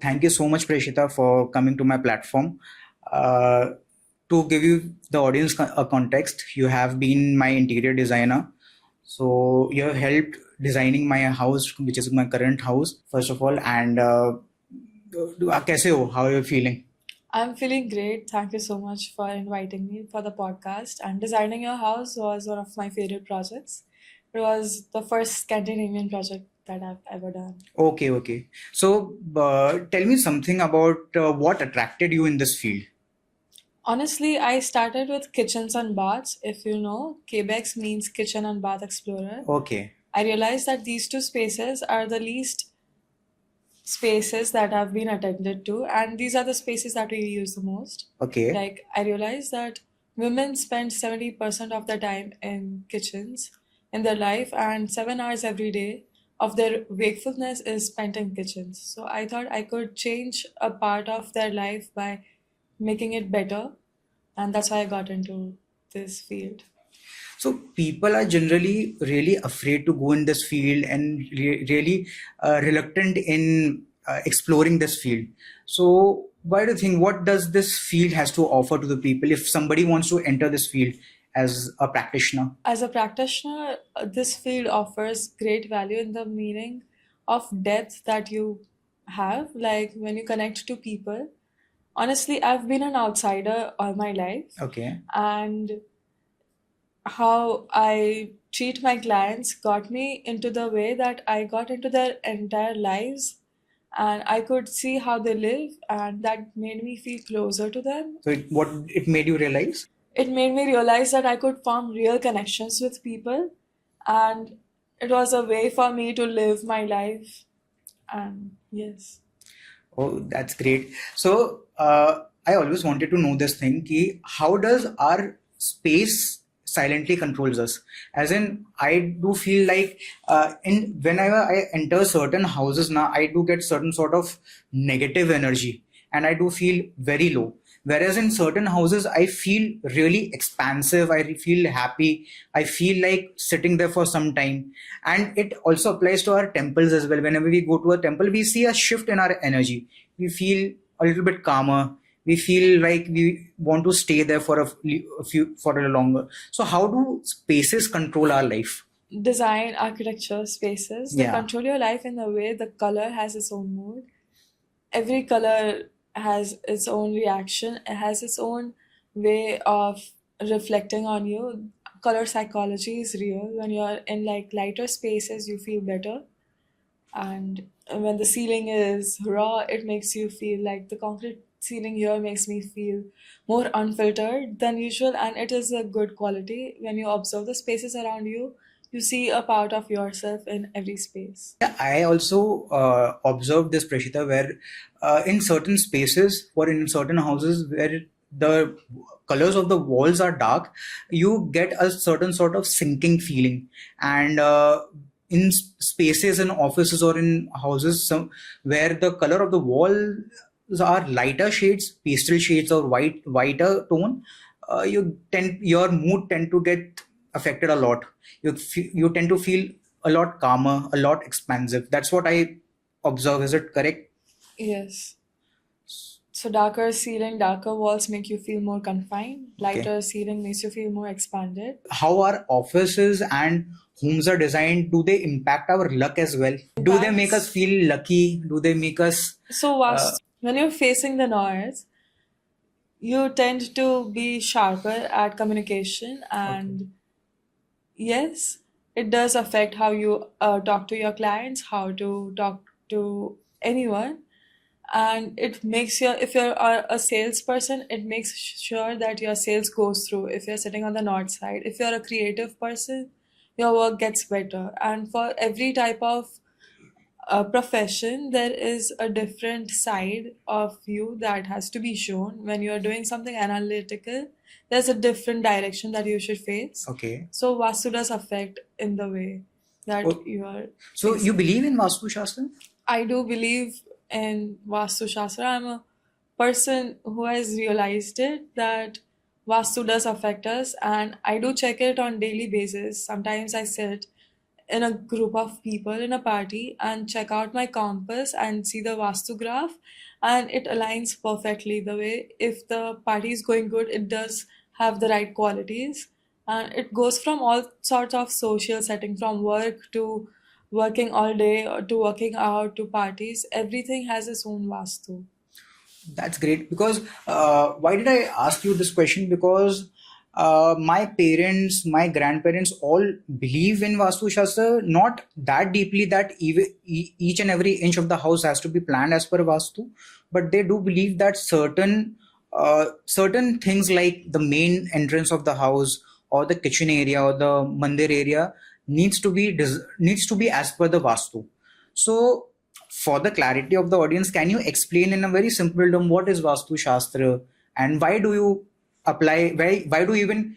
thank you so much, Preshita, for coming to my platform. Uh, to give you the audience a context, you have been my interior designer. So you have helped designing my house, which is my current house, first of all. And कैसे हो? How are you feeling? I'm feeling great. Thank you so much for inviting me for the podcast. And designing your house was one of my favorite projects. It was the first Scandinavian project that I've ever done. Okay, okay. So tell me something about what attracted you in this field. Honestly, I started with kitchens and baths. If you know, KBEX means Kitchen and Bath Explorer. Okay, I realized that these two spaces are the least spaces that have been attended to, and these are the spaces that we use the most. okay. Like, I realized that women spend 70% of their time in kitchens in their life, and 7 hours every day of their wakefulness is spent in kitchens. So I thought I could change a part of their life by making it better, and that's why I got into this field. So people are generally really afraid to go in this field and really reluctant in exploring this field. So why do you think, what does this field has to offer to the people if somebody wants to enter this field as a practitioner? As a practitioner, this field offers great value in the meaning of depth that you have, like when you connect to people. Honestly, I've been an outsider all my life, Okay. and how I treat my clients got me into the way that I got into their entire lives, and I could see how they live, and that made me feel closer to them. So what it made you realize? It made me realize that I could form real connections with people, and it was a way for me to live my life. And yes. Oh, that's great. So, I always wanted to know this thing, ki how does our space silently controls us? As in, I do feel like in whenever I enter certain houses now, I do get certain sort of negative energy, and I do feel very low. Whereas in certain houses, I feel really expansive. I feel happy. I feel like sitting there for some time. And it also applies to our temples as well. Whenever we go to a temple, we see a shift in our energy. We feel a little bit calmer. We feel like we want to stay there for a few for a longer. So how do spaces control our life? Design, architecture, spaces, they Yeah. control your life in a way. The color has its own mood. Every color has its own reaction. It has its own way of reflecting on you. Color psychology is real. When you're in like lighter spaces, you feel better. And when the ceiling is raw, it makes you feel like the concrete ceiling here makes me feel more unfiltered than usual, and it is a good quality. When you observe the spaces around you, you see a part of yourself in every space. Yeah, I also observed this, Prashita, where in certain spaces or in certain houses where the colors of the walls are dark, you get a certain sort of sinking feeling. And in spaces in offices or in houses where the color of the walls are lighter shades, pastel shades or whiter tone, your mood tend to get affected a lot. You tend to feel a lot calmer, a lot expansive. That's what I observe. Is it correct? Yes. So darker ceiling, darker walls make you feel more confined. Okay. Lighter ceiling makes you feel more expanded. How our offices and homes are designed, do they impact our luck as well? Do they make us Impacts. feel lucky? Do they make us So when you're facing the north, you tend to be sharper at communication, okay? and yes, it does affect how you talk to your clients, how to talk to anyone. And it makes your, if you're a salesperson, it makes sure that your sales goes through. If you're sitting on the north side, if you're a creative person, your work gets better. And for every type of profession, there is a different side of you that has to be shown. When you're doing something analytical, there's a different direction that you should face. Okay. So Vastu does affect in the way that Oh, you are so you facing. believe in Vastu Shastra? I do believe in Vastu Shastra. I'm a person who has realized it that Vastu does affect us, and I do check it on daily basis. Sometimes I sit in a group of people in a party and check out my compass and see the Vastu graph, and it aligns perfectly the way if the party is going good, it does have the right qualities, and it goes from all sorts of social setting, from work to working all day or to working out to parties. Everything has its own Vastu. That's great because why did I ask you this question? Because my parents, my grandparents all believe in Vastu Shastra, not that deeply that each and every inch of the house has to be planned as per Vastu, but they do believe that certain things like the main entrance of the house or the kitchen area or the mandir area needs to be as per the Vastu. So for the clarity of the audience, can you explain in a very simple term what is Vastu Shastra and why do you apply? Why do even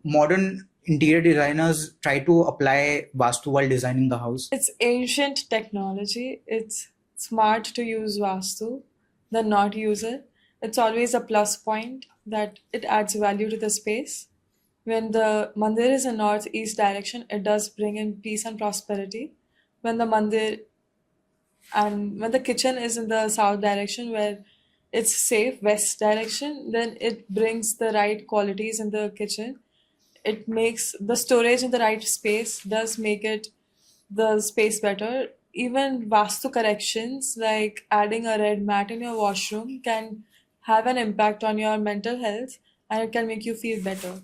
modern interior designers try to apply Vastu while designing the house? It's ancient technology. It's smart to use Vastu than not use it. It's always a plus point that it adds value to the space. When the mandir is in northeast direction, it does bring in peace and prosperity. When the mandir and when the kitchen is in the south direction where it's safe, west direction, then it brings the right qualities in the kitchen. It makes the storage in the right space, does make it the space better. Even Vastu corrections like adding a red mat in your washroom can have an impact on your mental health, and it can make you feel better.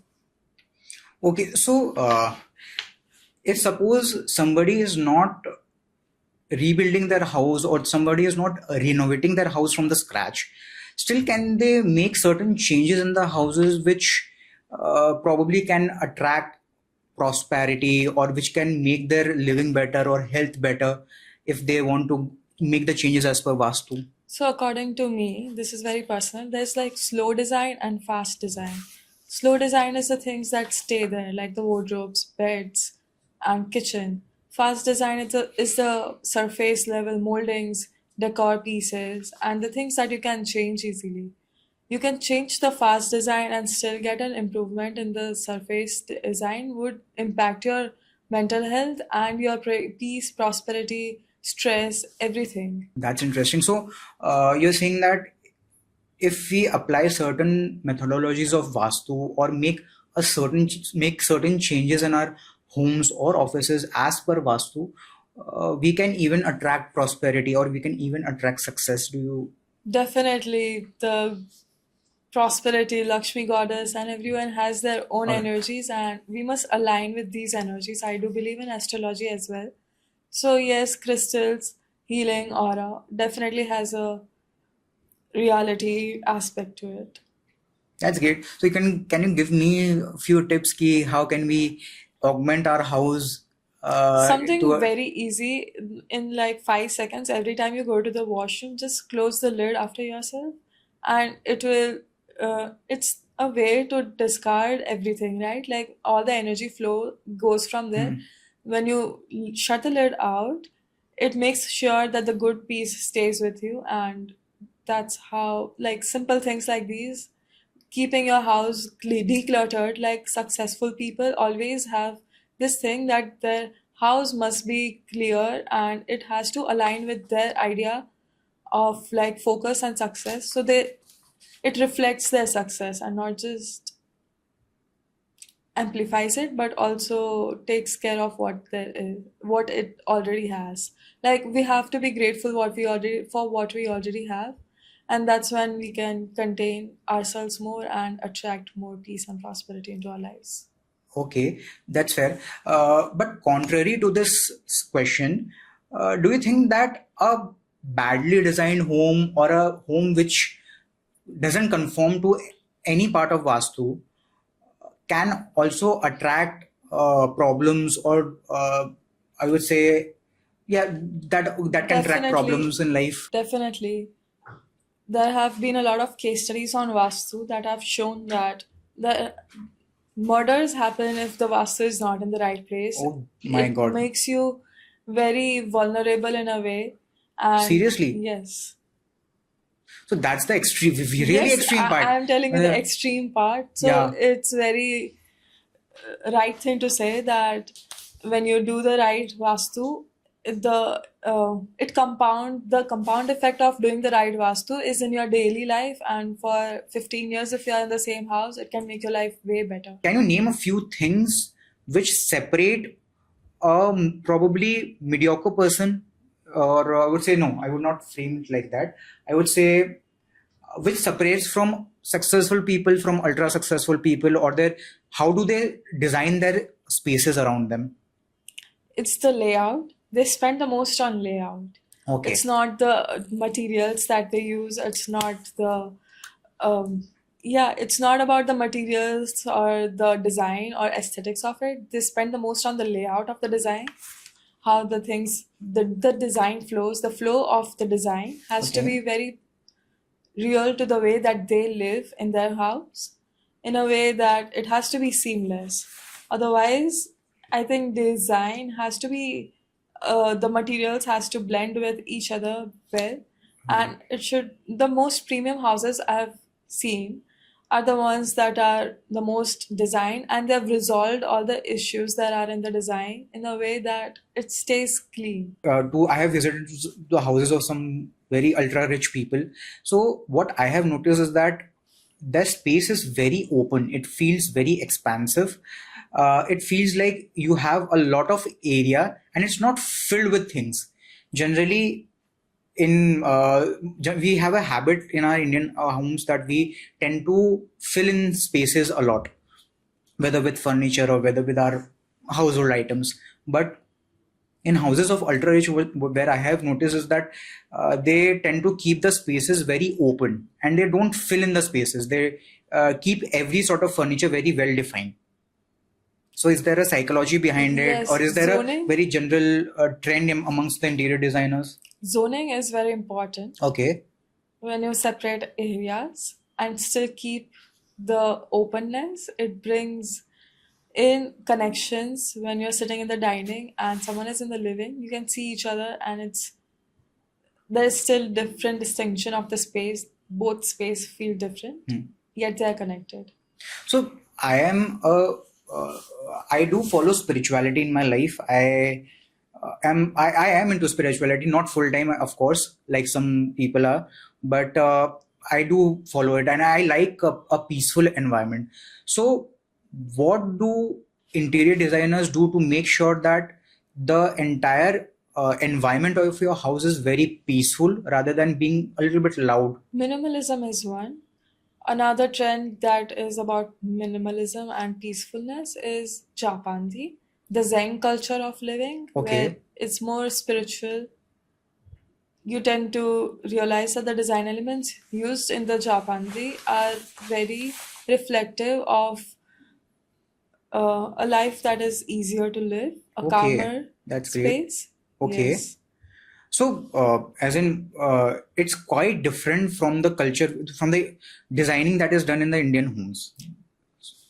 Okay, so if suppose somebody is not rebuilding their house or somebody is not renovating their house from the scratch, still can they make certain changes in the houses which probably can attract prosperity or which can make their living better or health better if they want to make the changes as per Vastu? So, according to me, this is very personal. There's like slow design and fast design. Slow design is the things that stay there, like the wardrobes, beds, and kitchen. Fast design is the surface level moldings, decor pieces, and the things that you can change easily. You can change the fast design and still get an improvement in the surface design, would impact your mental health and your peace, prosperity, stress, everything. That's interesting. So you're saying that if we apply certain methodologies of Vastu or make certain changes in our homes or offices as per Vastu, we can even attract prosperity or we can even attract success. Do you? Definitely, the prosperity, Lakshmi goddess, and everyone has their own Or energies, and we must align with these energies. I do believe in astrology as well. So, yes, crystals, healing, aura definitely has a reality aspect to it. that's great. So can you give me a few tips ki how can we augment our house to Something a, very easy in like 5 seconds. Every time you go to the washroom, just close the lid after yourself, and it will. It's a way to discard everything, right? Like all the energy flow goes from there. Hmm. When you shut the lid out, it makes sure that the good piece stays with you, and that's how, like, simple things like these, keeping your house decluttered. Like successful people always have this thing that their house must be clear and it has to align with their idea of like focus and success, so they it reflects their success and not just amplifies it but also takes care of what there is, what it already has. Like we have to be grateful what we already have, and that's when we can contain ourselves more and attract more peace and prosperity into our lives. Okay, that's fair. But contrary to this question, do you think that a badly designed home or a home which doesn't conform to any part of Vastu can also attract problems or I would say, yeah, that can attract Definitely, problems in life? definitely. There have been a lot of case studies on Vastu that have shown that the murders happen if the Vastu is not in the right place. Oh my It God. makes you very vulnerable in a way. And Seriously? yes, So that's the extreme, really yes, extreme part. I'm telling you the extreme part. So Yeah. it's very right thing to say that when you do the right vastu, the compound effect of doing the right vastu is in your daily life, and for 15 years if you are in the same house, it can make your life way better. Can you name a few things which separate a probably mediocre person, or I would say no, I would not frame it like that. I would say which separates from successful people from ultra successful people, or their how do they design their spaces around them? It's the layout. They spend the most on layout. Okay. It's not the materials that they use. It's not the it's not about the materials or the design or aesthetics of it. They spend the most on the layout of the design, how the design flows. The flow of the design has to Okay. be very real to the way that they live in their house, in a way that it has to be seamless. Otherwise, I think design has to be the materials has to blend with each other well, and it should. The most premium houses I've seen are the ones that are the most designed, and they've resolved all the issues that are in the design in a way that it stays clean. I have visited the houses of some very ultra rich people. So what I have noticed is that the space is very open. It feels very expansive. It feels like you have a lot of area and it's not filled with things. Generally, we have a habit in our Indian homes that we tend to fill in spaces a lot, whether with furniture or whether with our household items. But in houses of ultra rich, where I have noticed is that they tend to keep the spaces very open and they don't fill in the spaces. They keep every sort of furniture very well defined. So, is there a psychology behind it, or Yes, is there a very general trend amongst the interior designers? zoning is very important Okay, when you separate areas and still keep the openness. It brings in connections. When you're sitting in the dining and someone is in the living, you can see each other, and there's still different distinction of the space. Both space feel different, yet they're connected. so I am a uh, I do follow spirituality in my life. I am into spirituality, not full time, of course, like some people are, but I do follow it, and I like a peaceful environment. So, what do interior designers do to make sure that the entire environment of your house is very peaceful rather than being a little bit loud? Minimalism is one. Another trend that is about minimalism and peacefulness is Japandi, the Zen culture of living, where Okay, it's more spiritual. You tend to realize that the design elements used in the Japandi are very reflective of a life that is easier to live, a okay, calmer that's great. space. Okay. Yes, So, as in, it's quite different from the culture, from the designing that is done in the Indian homes.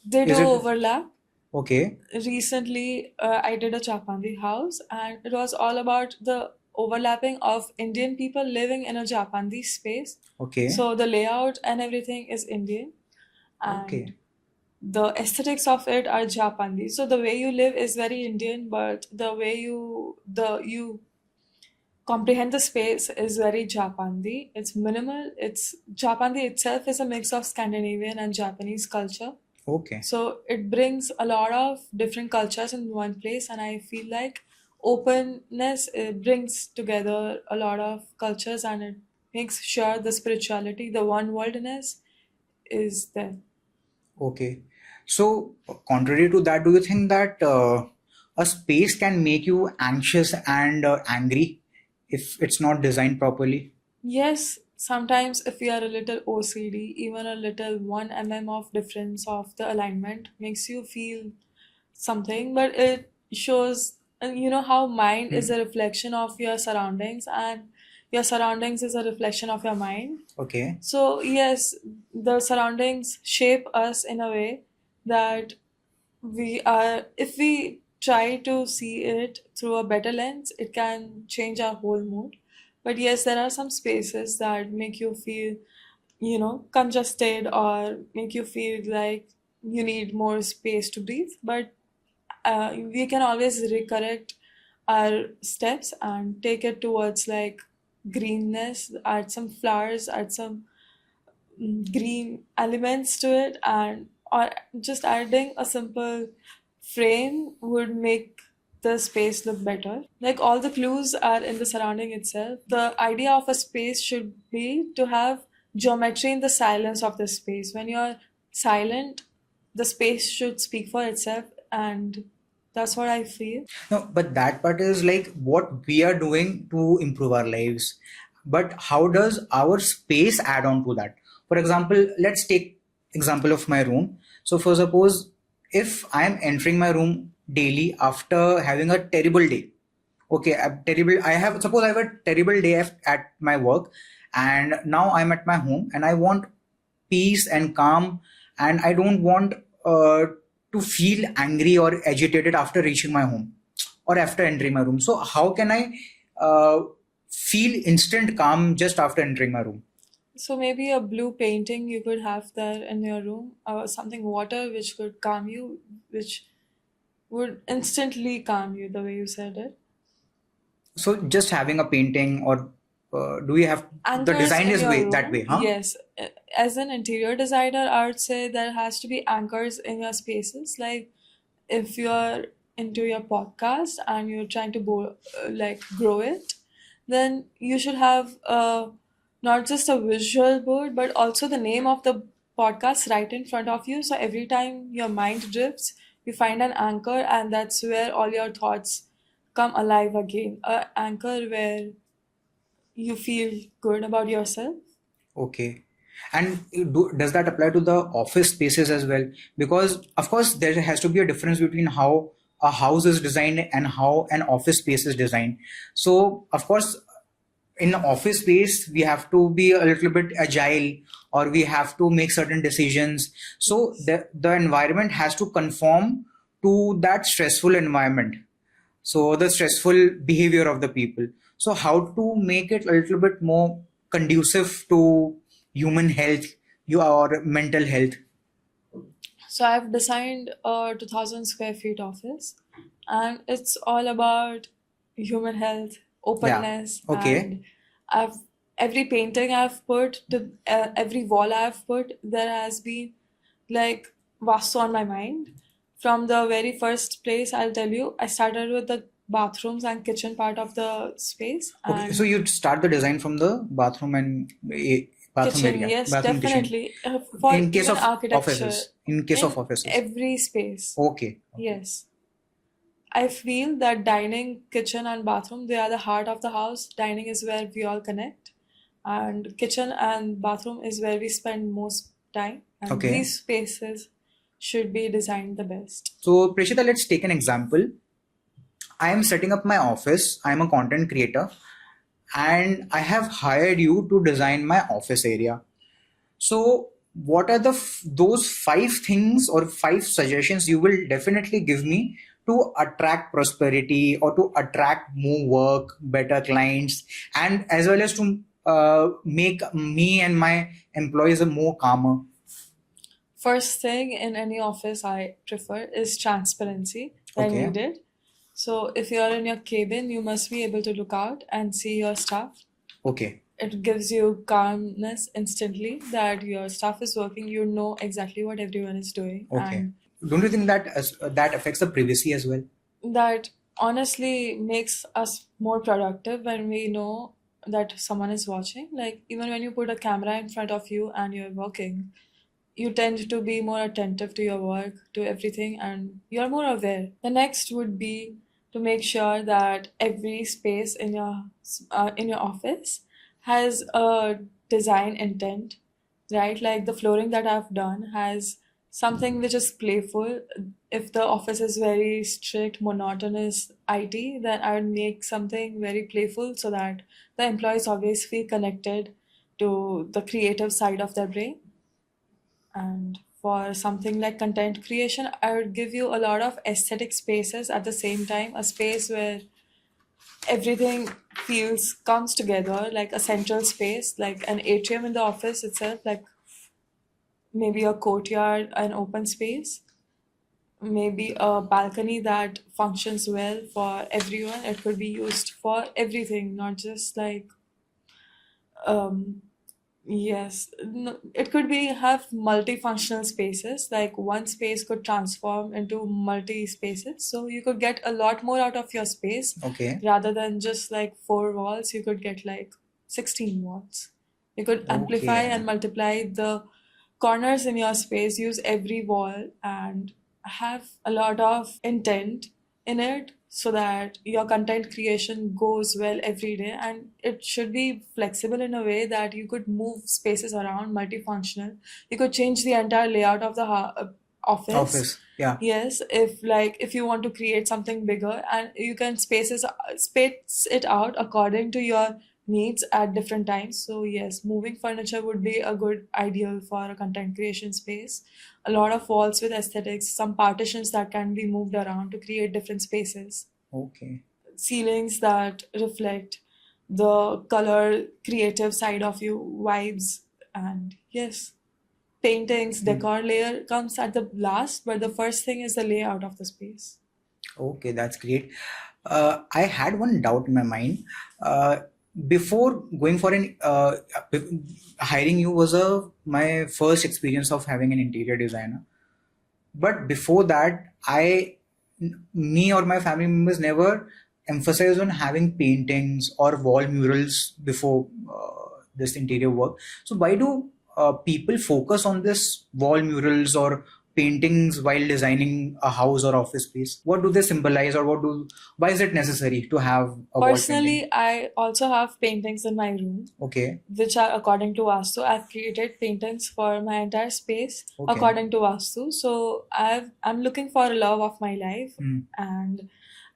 they do Is it overlap. okay? Recently, I did a Japandi house, and it was all about the overlapping of Indian people living in a Japandi space. Okay, So the layout and everything is Indian, and okay, the aesthetics of it are Japandi. So the way you live is very Indian, but the way you comprehend the space is very Japandi. It's minimal. It's Japandi itself is a mix of Scandinavian and Japanese culture. okay, So it brings a lot of different cultures in one place, and I feel like openness brings together a lot of cultures, and it makes sure the spirituality, the one worldness, is there. okay. So, contrary to that, do you think that a space can make you anxious and angry if it's not designed properly? Yes, sometimes if we are a little OCD, even a little 1 of difference of the alignment makes you feel something, but it shows, and you know how mind is a reflection of your surroundings, and your surroundings is a reflection of your mind. Okay, So, yes, the surroundings shape us in a way that if we try to see it through a better lens, it can change our whole mood. But yes, there are some spaces that make you feel, congested, or make you feel like you need more space to breathe. But we can always recorrect our steps and take it towards like greenness, add some flowers, add some green elements to it, and or just adding a simple frame would make the space look better. Like all the clues are in the surrounding itself. The idea of a space should be to have geometry in the silence of the space. When you're silent, the space should speak for itself, and that's what I feel. No, but that part is like what we are doing to improve our lives. But how does our space add on to that? For example, let's take example of my room. So for suppose if I am entering my room daily after having a terrible day. Okay, a terrible. I have suppose I have a terrible day at my work, and now I'm at my home, and I want peace and calm, and I don't want to feel angry or agitated after reaching my home or after entering my room. So how can I uh, feel instant calm just after entering my room? So maybe a blue painting you could have there in your room, or something water which could calm you, which would instantly calm you the way you said it. So just having a painting, or do you have the Anchors design in is your way that room, way, huh? yes. As an interior designer, I would say there has to be anchors in your spaces. Like if you're into your podcast and you're trying to like grow it, then you should have not just a visual board, but also the name of the podcast right in front of you. So every time your mind drifts, you find an anchor, and that's where all your thoughts come alive again. A anchor where you feel good about yourself. Okay. And does that apply to the office spaces as well? Because, of course, there has to be a difference between how a house is designed and how an office space is designed. So, of course, in office space, we have to be a little bit agile, or we have to make certain decisions. So, the environment has to conform to that stressful environment. So the stressful behavior of the people. So how to make it a little bit more conducive to human health, or mental health? So I've designed a 2000 square feet office, and it's all about human health, Yeah. openness, Okay. and I've every painting I've put, the every wall I've put, there has been like Vastu on my mind. From the very first place, I'll tell you, I started with the bathrooms and kitchen part of the space, Okay. So and you start the design from the bathroom and bathroom kitchen, area, yes, bathroom kitchen. definitely. For In case even of architecture, offices. In case of in offices. every space, Okay. yes. I feel that dining, kitchen, and bathroom, they are the heart of the house. Dining is where we all connect, and kitchen and bathroom is where we spend most time. And Okay. these spaces should be designed the best. So Prishita, let's take an example. I am setting up my office. I am a content creator, and I have hired you to design my office area. So, what are the those five things or five suggestions you will definitely give me to attract prosperity, or to attract more work, better clients, and as well as to make me and my employees a more calmer? First thing in any office I prefer is transparency. They're Okay, needed. So if you're in your cabin, you must be able to look out and see your staff. okay. It gives you calmness instantly that your staff is working, you know exactly what everyone is doing, Okay. and Don't you think that that affects the privacy as well? that honestly makes us more productive when we know that someone is watching. Like, even when you put a camera in front of you and you're working, you tend to be more attentive to your work, to everything, and you're more aware. The next would be to make sure that every space in your office has a design intent, right? Like the flooring that I've done has something which is playful. If the office is very strict, monotonous IT, then I would make something very playful so that the employees always feel connected to the creative side of their brain. And for something like content creation, I would give you a lot of aesthetic spaces at the same time, a space where everything feels comes together, like a central space, like an atrium in the office itself, like maybe a courtyard, an open space. maybe a balcony that functions well for everyone. It could be used for everything, not just like um, yes, no, it could be have multifunctional spaces. Like one space could transform into multi spaces, so you could get a lot more out of your space Okay. rather than just like four walls. You could get like 16 walls. You could amplify Okay. and multiply the corners in your space, use every wall, and have a lot of intent in it so that your content creation goes well every day. And it should be flexible in a way that you could move spaces around, multifunctional. You could change the entire layout of the office. Office. Yeah. Yes, if you want to create something bigger, and you can space it out according to your needs at different times. So yes, moving furniture would be a good ideal for a content creation space. A lot of walls with aesthetics, some partitions that can be moved around to create different spaces, Okay. ceilings that reflect the color creative side of you, vibes, and yes, paintings, Hmm. decor layer comes at the last, but the first thing is the layout of the space. Okay, that's great. I had one doubt in my mind. Uh, Before going for an hiring you was a my first experience of having an interior designer. But before that, me or my family members never emphasized on having paintings or wall murals before this interior work. So why do people focus on this wall murals or paintings while designing a house or office space? What do they symbolize, or why is it necessary to have a wall painting? Personally, I also have paintings in my room, Okay, which are according to Vastu. I've created paintings for my entire space okay, according to Vastu. So I'm looking for a love of my life, hmm, and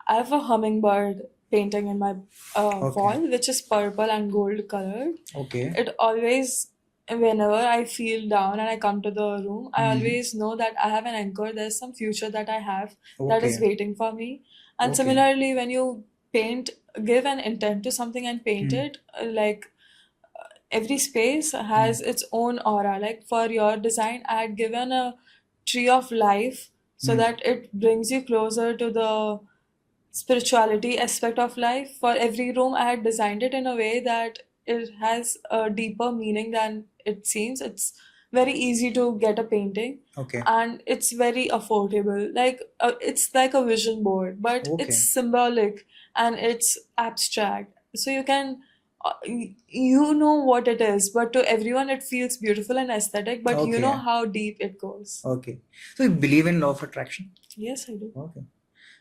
I have a hummingbird painting in my okay, wall, which is purple and gold colored. okay, It always, whenever I feel down and I come to the room, I hmm, always know that I have an anchor. There's some future that I have that is okay, waiting for me. And okay, similarly, when you paint, give an intent to something and paint hmm, it, like every space hmm, has its own aura. Like for your design, I had given a tree of life so hmm, that it brings you closer to the spirituality aspect of life. For every room, I had designed it in a way that it has a deeper meaning than it seems. It's very easy to get a painting, okay, and it's very affordable. Like it's like a vision board, but it's okay, symbolic and it's abstract. So you can you know what it is, but to everyone it feels beautiful and aesthetic, but you know okay. how deep it goes. Okay. So you believe in law of attraction? Yes, I do. Okay.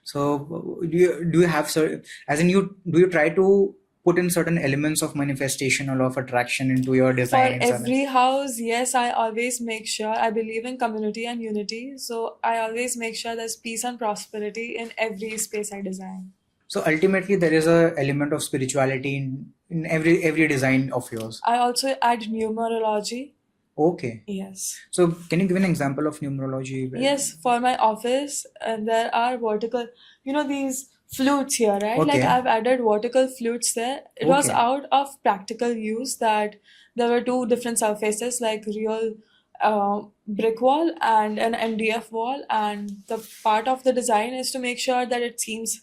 So do you have as in do you try to put in certain elements of manifestation or law of attraction into your For designs and every house, yes, I always make sure I believe in community and unity. So I always make sure there's peace and prosperity in every space I design. so ultimately there is a element of spirituality in every design of yours. I also add numerology. Okay. Yes. So can you give an example of numerology? Yes, for my office, there are vertical, these flutes here, right? Like Okay. I've added vertical flutes there. It was Okay. out of practical use that there were two different surfaces, like real brick wall and an MDF wall. And the part of the design is to make sure that it seems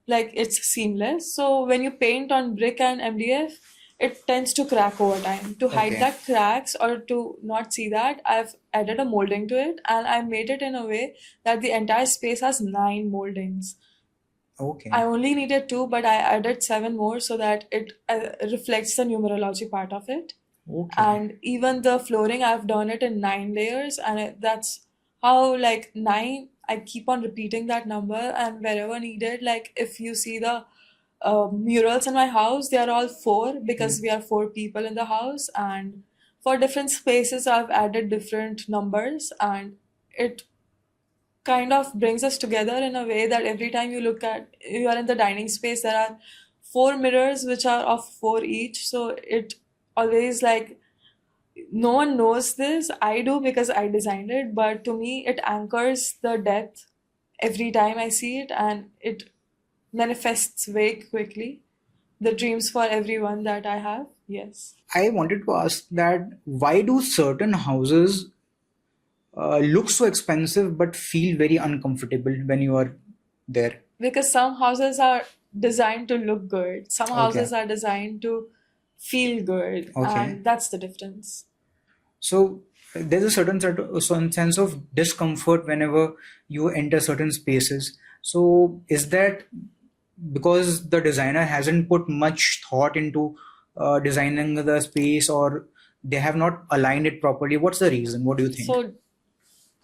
like it's seamless. So when you paint on brick and MDF, it tends to crack over time. To hide Okay. that cracks or to not see that, I've added a molding to it, and I made it in a way that the entire space has 9 moldings. I Okay. only needed two, but I added 7 more so that it reflects the numerology part of it. Okay. And even the flooring, I've done it in 9 layers, and that's how, like, nine, I keep on repeating that number, and wherever needed, like if you see the murals in my house, they are all four Hmm. because we are four people in the house. And for different spaces, I've added different numbers, and it kind of brings us together in a way that every time you are in the dining space, there are 4 mirrors which are of four each. So it always, like, no one knows this. I do because I designed it, but to me, it anchors the depth every time I see it, and it manifests very quickly the dreams for everyone that I have. Yes. I wanted to ask that why do certain houses look so expensive but feel very uncomfortable when you are there? Because some houses are designed to look good, some Okay. houses are designed to feel good, Okay. and that's the difference. So there's a certain sense of discomfort whenever you enter certain spaces. So is that because the designer hasn't put much thought into designing the space, or they have not aligned it properly? What's the reason? What do you think? So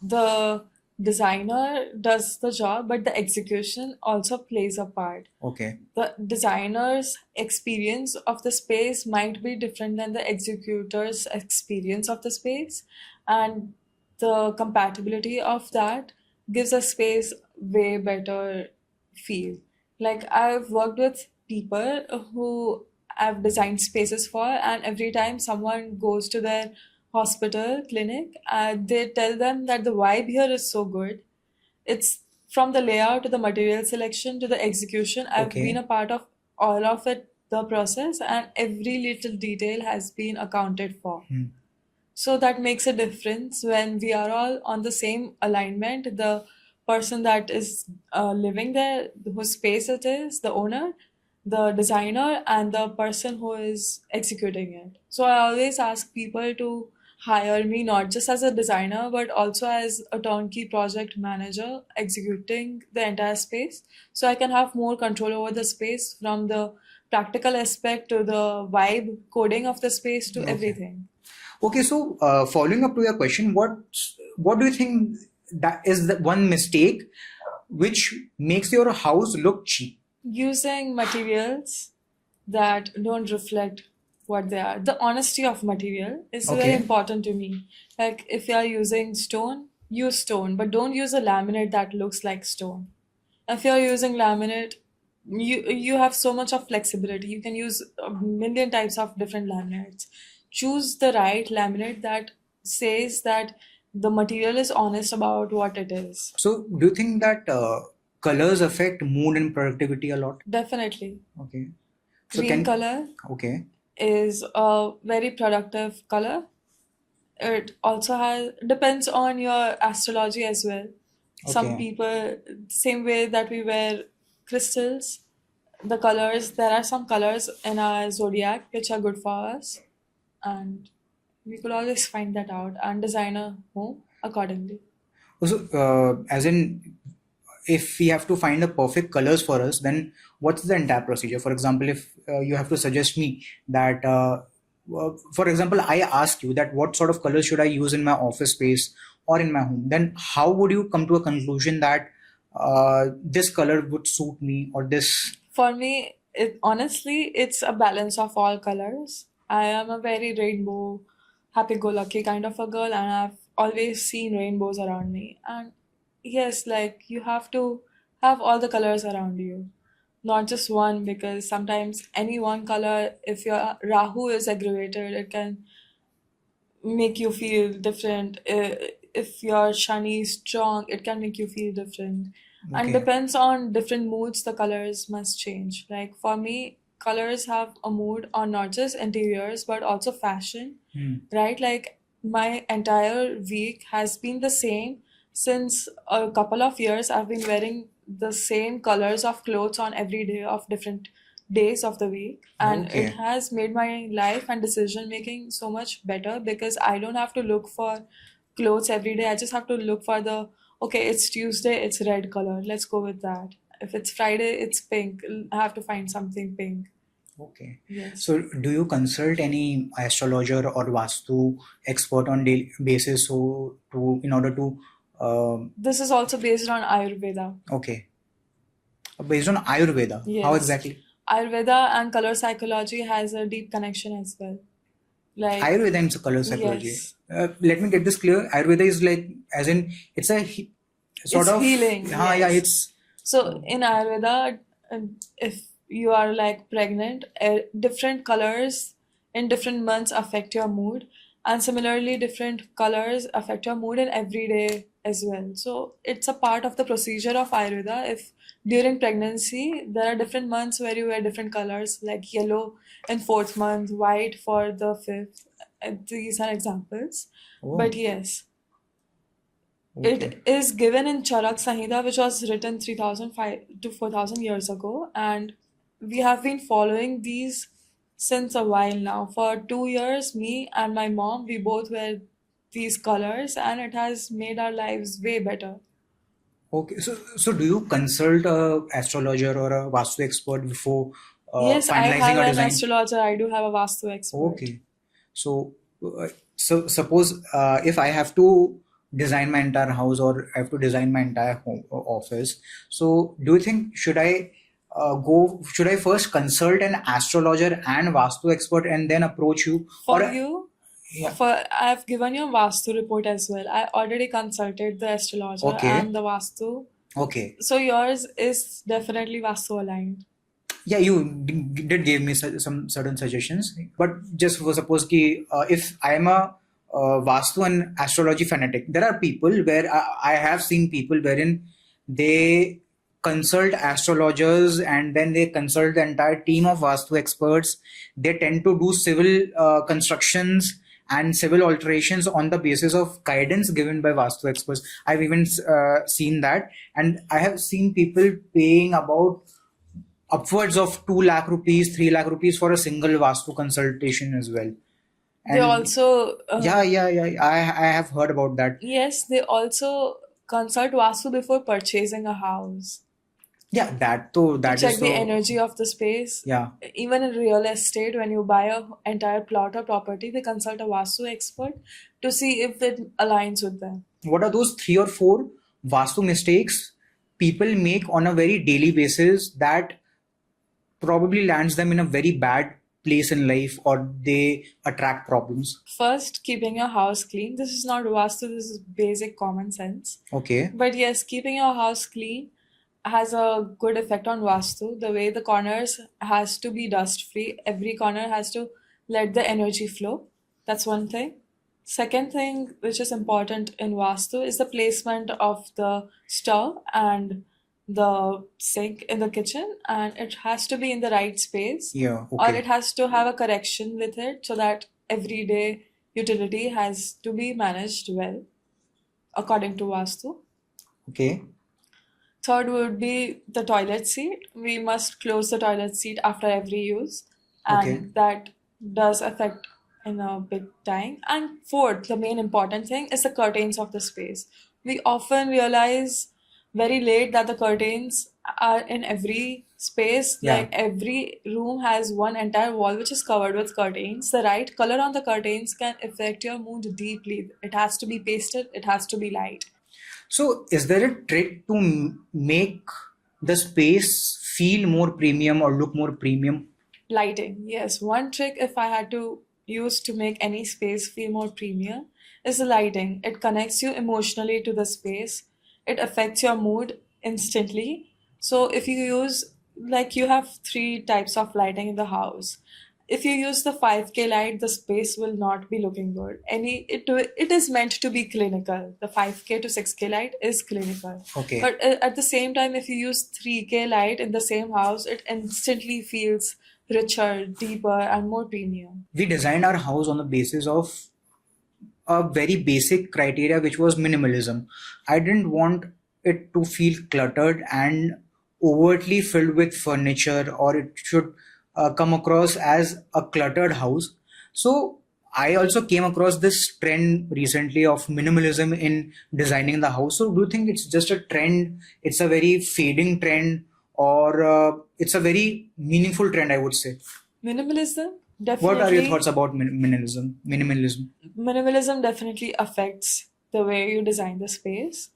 the designer does the job, but the execution also plays a part. Okay. The designer's experience of the space might be different than the executor's experience of the space, and the compatibility of that gives a space way better feel. Like, I've worked with people who I've designed spaces for, and every time someone goes to their hospital clinic, they tell them that the vibe here is so good. It's from the layout to the material selection to the execution. I've been Okay. a part of all of it, the process, and every little detail has been accounted for. Hmm. So that makes a difference when we are all on the same alignment. The person that is living there, whose space it is, the owner, the designer, and the person who is executing it. So I always ask people to hire me not just as a designer, but also as a turnkey project manager executing the entire space. So I can have more control over the space, from the practical aspect to the vibe coding of the space to Okay. everything. Okay, so following up to your question, what do you think that is the one mistake which makes your house look cheap? Using materials that don't reflect what they are. The honesty of material is very Okay. important to me. Like, if you are using stone, use stone, but don't use a laminate that looks like stone. If you're using laminate, you have so much of flexibility. You can use a million types of different laminates. Choose the right laminate that says that the material is honest about what it is. So do you think that colors affect mood and productivity a lot? Definitely. Okay. So Green color okay. is a very productive color. It also has depends on your astrology as well. Some Okay. people, same way that we wear crystals, the colors, there are some colors in our zodiac which are good for us, and we could always find that out and design a home accordingly. So as in, if we have to find the perfect colors for us, then what's the entire procedure? For example, if you have to suggest me that, for example, I ask you that what sort of colors should I use in my office space or in my home, then how would you come to a conclusion that this color would suit me, or this? For me, it honestly, it's a balance of all colors. I am a very rainbow, happy-go-lucky kind of a girl, and I've always seen rainbows around me. And yes, like, you have to have all the colors around you, not just one, because sometimes any one color, if your Rahu is aggravated, it can make you feel different. If your Shani is strong, it can make you feel different. And Okay. depends on different moods, the colors must change. Like, for me, colors have a mood on not just interiors but also fashion, Hmm. right? Like, my entire week has been the same since a couple of years. I've been wearing the same colors of clothes on every day of different days of the week, and it Okay. has made my life and decision making so much better because I don't have to look for clothes every day. I just have to look for the, okay, it's Tuesday, it's red color, let's go with that. If it's Friday, it's pink, I have to find something pink. Okay. Yes. So, do you consult any astrologer or vastu expert on daily basis, so to in order to This is also based on Ayurveda. okay, based on Ayurveda? How Yes. exactly? Ayurveda and color psychology has a deep connection as well. Like, Ayurveda and color psychology. yes, Let me get this clear. Ayurveda is like, as in, it's a sort it's of, healing. yeah, Yes. it's So in Ayurveda, if you are like pregnant, different colors in different months affect your mood, and similarly, different colors affect your mood in every day as well. So it's a part of the procedure of Ayurveda. If during pregnancy there are different months where you wear different colors, like yellow in fourth month, white for the fifth. These are examples. oh, But yes, Okay. It is given in Charak Samhita, which was written 3005 to 4000 years ago, and we have been following these since a while now. For 2 years, me and my mom, we both wear these colors, and it has made our lives way better. Okay. So do you consult a astrologer or a Vastu expert before Yes, I finalizing have a an design? astrologer. I do have a Vastu expert. Okay. So, suppose if I have to design my entire house or I have to design my entire home office, so do you think should I first consult an astrologer and Vastu expert and then approach you? For you, Yeah, I've given you a Vastu report as well. I already consulted the astrologer okay, and the Vastu. okay. So yours is definitely Vastu aligned. Yeah, you did give me some certain suggestions, but just for suppose ki, if I am a Vastu and astrology fanatic, there are people where I have seen people wherein they consult astrologers and then they consult the entire team of Vastu experts. They tend to do civil constructions and civil alterations on the basis of guidance given by Vastu experts. I've even seen that, and I have seen people paying about upwards of 2 lakh rupees, 3 lakh rupees for a single Vastu consultation as well. They And also, yeah, I have heard about that. yes, they also consult Vastu before purchasing a house Yeah, that too, to that is check the so, energy of the space. yeah. Even in real estate, when you buy a entire plot or property, they consult a Vastu expert to see if it aligns with them. What are those 3 or 4 Vastu mistakes people make on a very daily basis that probably lands them in a very bad place in life or they attract problems? First, keeping your house clean. This is not Vastu, this is basic common sense. Okay, But yes, keeping your house clean has a good effect on Vastu. The way the corners has to be dust free. Every corner has to let the energy flow. That's one thing. Second thing, which is important in Vastu, is the placement of the stove and the sink in the kitchen, and it has to be in the right space, yeah, or okay, it has to have a correction with it so that everyday utility has to be managed well according to Vastu. okay, Third would be the toilet seat. We must close the toilet seat after every use, okay. and that does affect in a big time. And fourth, the main important thing is the curtains of the space. We often realize very late that the curtains are in every space, Yeah. like every room has one entire wall which is covered with curtains. The right color on the curtains can affect your mood deeply. It has to be pastel, it has to be light. So, is there a trick to make the space feel more premium or look more premium? Lighting, yes. One trick, if I had to use to make any space feel more premium, is the lighting. It connects you emotionally to the space, it affects your mood instantly. So, if you use, like, you have three types of lighting in the house. If you use the 5K light, the space will not be looking good. It is meant to be clinical. The 5K to 6K light is clinical. Okay. But at the same time, if you use 3K light in the same house, it instantly feels richer, deeper, and more premium. We designed our house on the basis of a very basic criteria, which was minimalism. I didn't want it to feel cluttered and overtly filled with furniture, or it should come across as a cluttered house. So I also came across this trend recently of minimalism in designing the house. So do you think it's just a trend? It's a very fading trend, or it's a very meaningful trend, I would say. Minimalism What are your definitely thoughts about minimalism? Minimalism. minimalism definitely affects the way you design the space.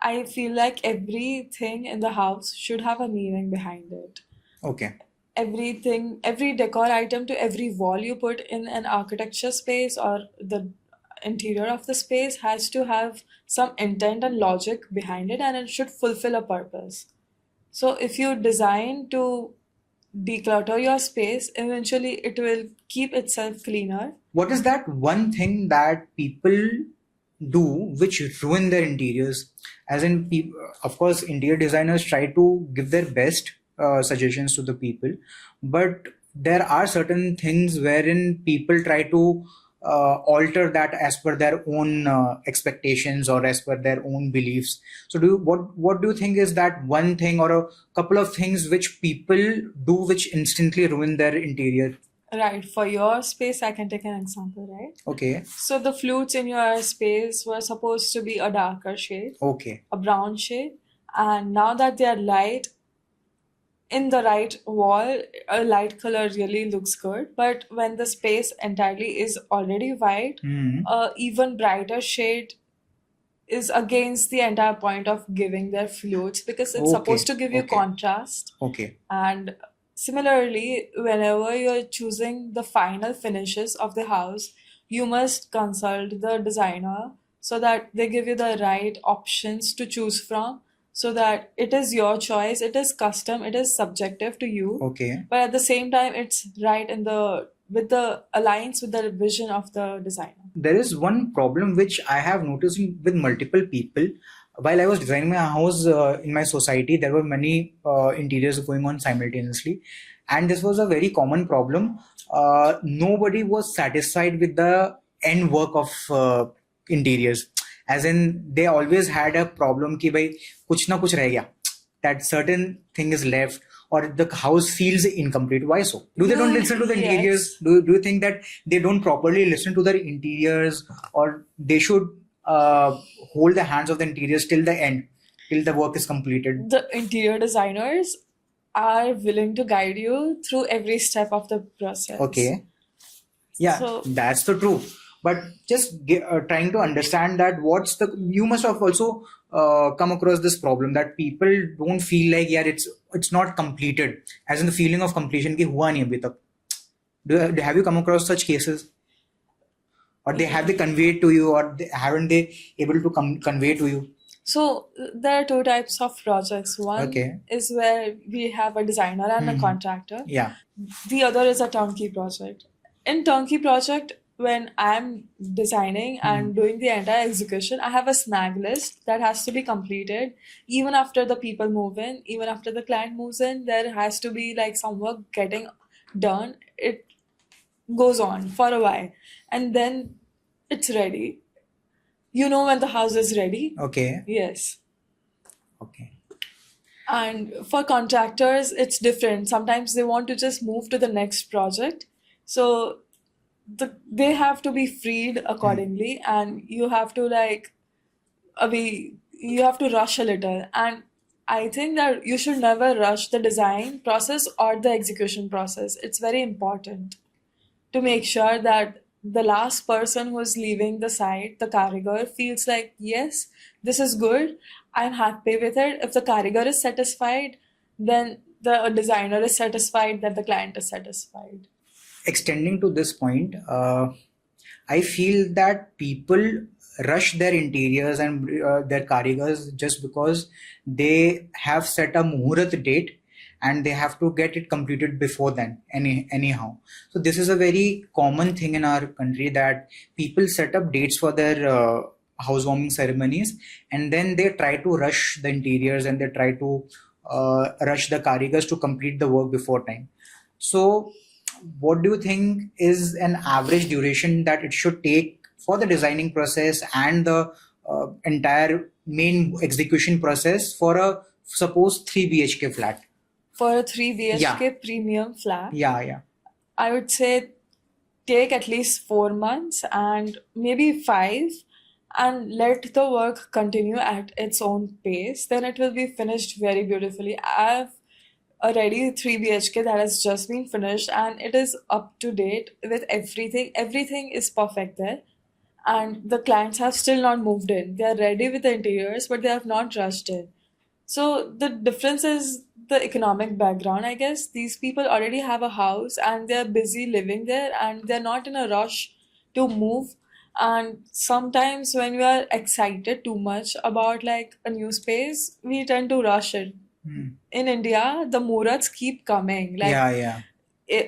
I feel like everything in the house should have a meaning behind it. Okay. Everything, every decor item to every wall you put in an architecture space or the interior of the space has to have some intent and logic behind it, and it should fulfill a purpose. So if you design to declutter your space, eventually it will keep itself cleaner. What is that one thing that people do which ruin their interiors? As in, of course, interior designers try to give their best suggestions to the people, but there are certain things wherein people try to alter that as per their own expectations or as per their own beliefs. So what do you think is that one thing or a couple of things which people do which instantly ruin their interior? Right, for your space, I can take an example, right? Okay. So the flutes in your space were supposed to be a darker shade, Okay. a brown shade, and now that they are light in the right wall, a light color really looks good. But when the space entirely is already white, Hmm. a even brighter shade is against the entire point of giving their flutes, because it's supposed Okay. to give you Okay. contrast. Okay. And similarly, whenever you're choosing the final finishes of the house, you must consult the designer so that they give you the right options to choose from, so that it is your choice, it is custom, it is subjective to you, Okay. but at the same time, it's right in the with the alliance with the vision of the designer. There is one problem which I have noticed with multiple people. While I was designing my house in my society, there were many interiors going on simultaneously, and this was a very common problem. Nobody was satisfied with the end work of interiors. As in, they always had a problem कि भाई कुछ ना कुछ रह गया, that certain thing is left or the house feels incomplete. Why so? Do they don't listen to the interiors? Yes. Do you think that they don't properly listen to their interiors, or they should hold the hands of the interiors till the end, till the work is completed? The interior designers are willing to guide you through every step of the process. Okay. Yeah, So that's the truth. But just trying to understand that what's the, you must have also come across this problem that people don't feel like, yeah, it's not completed, as in the feeling of completion ki hua nahi abhi tak. Have you come across such cases, or they have they conveyed to you, or haven't they able to convey to you? So there are two types of projects. One Okay. is where we have a designer and a contractor. Yeah. The other is a turnkey project. In turnkey project, when I'm designing and doing the entire execution, I have a snag list that has to be completed. Even after the people move in, even after the client moves in, there has to be like some work getting done. It goes on for a while, and then it's ready. You know when the house is ready? Okay. Yes. Okay. And for contractors, it's different. Sometimes they want to just move to the next project. So they have to be freed accordingly, and you have to you have to rush a little. And I think that you should never rush the design process or the execution process. It's very important to make sure that the last person who is leaving the site, the karigar, feels like, yes, this is good, I'm happy with it. If the karigar is satisfied, then the designer is satisfied, that the client is satisfied. Extending to this point, I feel that people rush their interiors and their karigars just because they have set a muhurat date and they have to get it completed before then, anyhow. So this is a very common thing in our country, that people set up dates for their housewarming ceremonies, and then they try to rush the interiors and they try to rush the karigars to complete the work before time. So what do you think is an average duration that it should take for the designing process and the entire main execution process for a suppose 3 BHK flat? For a 3 BHK Yeah. premium flat, Yeah. I would say take at least 4 months and maybe 5, and let the work continue at its own pace. Then it will be finished very beautifully. I have a ready 3 BHK that has just been finished, and it is up to date with everything. Everything is perfect there. And the clients have still not moved in. They are ready with the interiors, but they have not rushed in. So the difference is the economic background, I guess. These people already have a house and they're busy living there, and they're not in a rush to move. And sometimes when we are excited too much about like a new space, we tend to rush it. In India, the Muhurats keep coming. Like Yeah.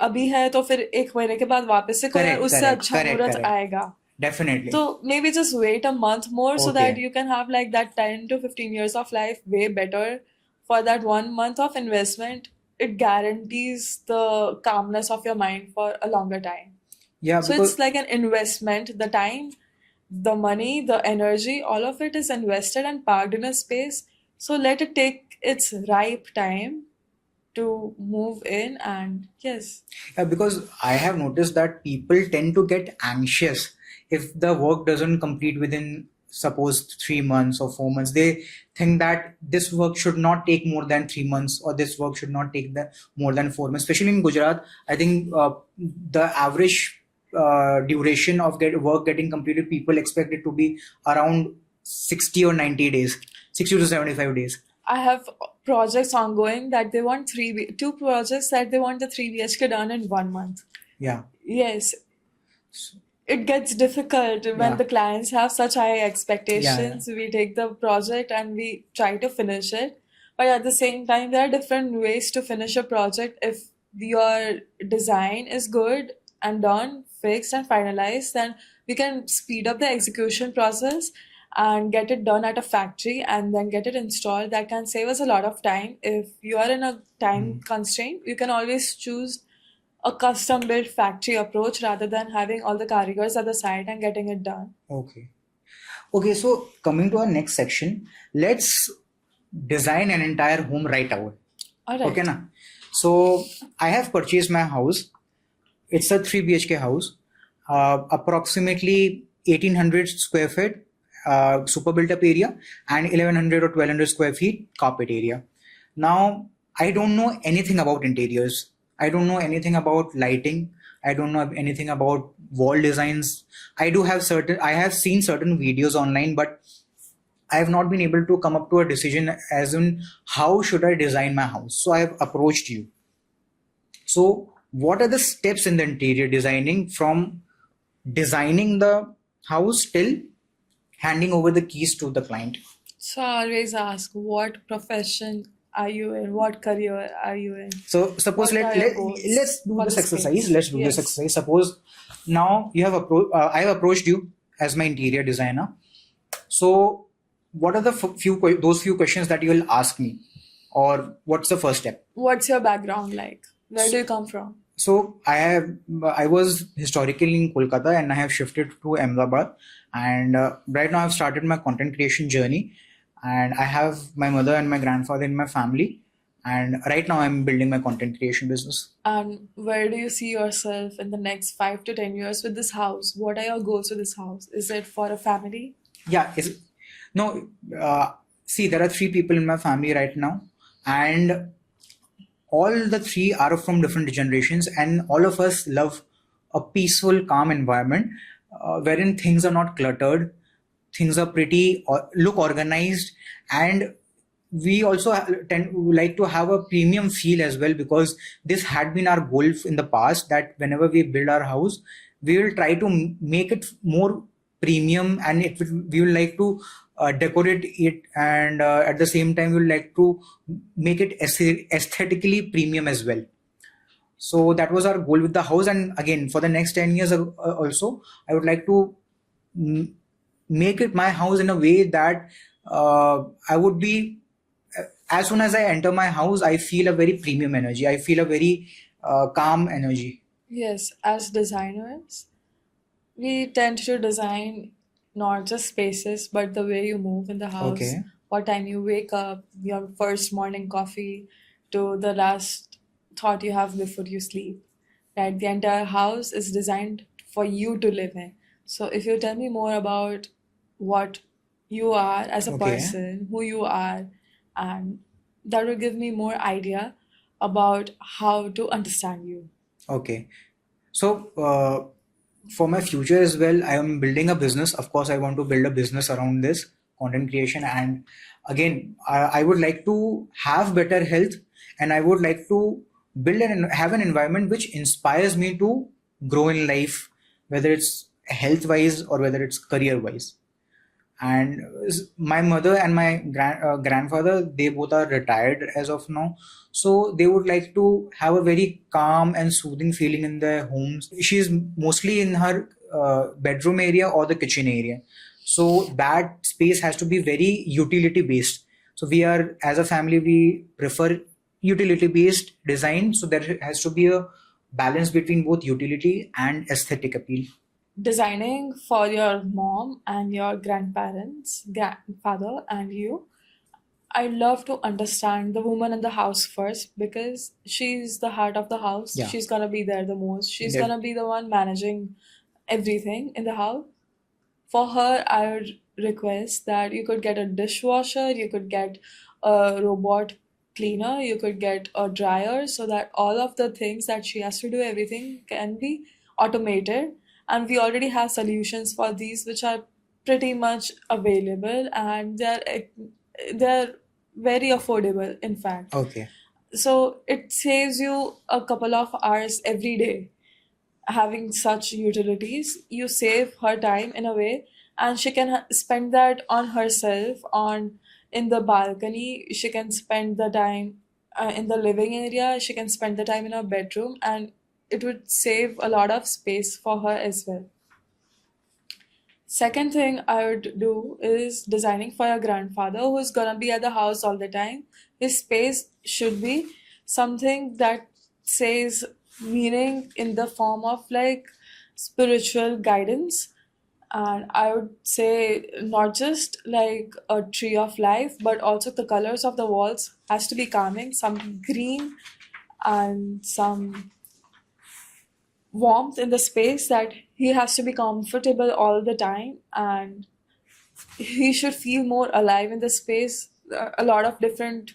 अभी है तो फिर एक महीने के बाद वापस से कोई और Correct. उससे अच्छा मुहूर्त आएगा. Definitely. So maybe just wait a month more so that Okay. you can have like that 10 to 15 years of life way better for that 1 month of investment. It guarantees the calmness of your mind for a longer time. Yeah, So because it's like an investment. The time, the money, the energy, all of it is invested and parked in a space. So let it take its ripe time to move in. And yes, yeah, because I have noticed that people tend to get anxious if the work doesn't complete within, suppose, 3 months or 4 months. They think that this work should not take more than 3 months, or this work should not take more than 4 months. Especially in Gujarat, I think the average duration of work getting completed, people expect it to be around 60 or 90 days, 60 to 75 days. I have projects ongoing that they want two projects that they want the 3 BHK done in 1 month. Yeah, Yes, it gets difficult when yeah, the clients have such high yeah, yeah. expectations. We take the project and we try to finish it. But at the same time, there are different ways to finish a project. If your design is good and done, fixed, and finalized, then we can speed up the execution process and get it done at a factory and then get it installed. That can save us a lot of time. If you are in a time Mm. constraint, you can always choose a custom built factory approach rather than having all the carriers at the site and getting it done. Okay. Okay, so coming to our next section, let's design an entire home right away. All Okay, right. na? So I have purchased my house. It's a 3 BHK house, approximately 1800 square feet super built up area, and 1100 or 1200 square feet carpet area. Now, I don't know anything about interiors. I don't know anything about lighting. I don't know anything about wall designs. I have seen certain videos online, but I have not been able to come up to a decision as in how should I design my house. So I have approached you. So, what are the steps in the interior designing, from designing the house till handing over the keys to the client? So I always ask, what profession are you in? What career are you in? So, suppose What are your goals let's do for this the exercise. space? Let's do this Yes. exercise. Suppose now I have approached you as my interior designer. So, what are the those few questions that you will ask me, or what's the first step? What's your background like? Where do you come from? So I was historically in Kolkata and I have shifted to Ahmedabad, and right now I've started my content creation journey, and I have my mother and my grandfather in my family, and right now I'm building my content creation business. And where do you see yourself in the next 5 to 10 years with this house? What are your goals with this house? Is it for a family? Yeah, no, see, there are three people in my family right now, and all the three are from different generations, and all of us love a peaceful, calm environment wherein things are not cluttered, things are pretty look organized, and we also like to have a premium feel as well, because this had been our goal in the past, that whenever we build our house, we will try to make it more premium, and we will like to decorate it, and at the same time we will like to make it aesthetically premium as well. So that was our goal with the house, and again for the next 10 years also I would like to mm, make it my house in a way that I would be as soon as I enter my house, I feel a very premium energy. I feel a very calm energy. Yes, as designers, we tend to design not just spaces, but the way you move in the house, Okay. what time you wake up, your first morning coffee, to the last thought you have before you sleep. Right? The entire house is designed for you to live in. So if you tell me more about what you are as a Okay. person, who you are, and that will give me more idea about how to understand you. Okay. So, for my future as well, I am building a business. Of course, I want to build a business around this content creation. And again, I would like to have better health, and I would like to have an environment which inspires me to grow in life, whether it's health wise or whether it's career wise. And my mother and my grandfather, they both are retired as of now, so they would like to have a very calm and soothing feeling in their homes. She's mostly in her bedroom area or the kitchen area, so that space has to be very utility based. So we are, as a family, we prefer utility based design, so there has to be a balance between both utility and aesthetic appeal? Designing for your mom and your grandparents, grandfather, and you, I love to understand the woman in the house first because she's the heart of the house. Yeah. She's gonna be there the most. She's Def- gonna be the one managing everything in the house. For her, I would request that you could get a dishwasher, you could get a robot cleaner, you could get a dryer so that all of the things that she has to do, everything can be automated. And we already have solutions for these which are pretty much available and they're very affordable, in fact. okay. So it saves you a couple of hours every day having such utilities. You save her time in a way, and she can spend that on herself, on in the balcony. She can spend the time in the living area. She can spend the time in her bedroom, and it would save a lot of space for her as well. Second thing I would do is designing for your grandfather who's gonna be at the house all the time. His space should be something that says meaning in the form of like spiritual guidance. And I would say not just like a tree of life, but also the colors of the walls has to be calming, some green and some warmth in the space, that he has to be comfortable all the time and he should feel more alive in the space. A lot of different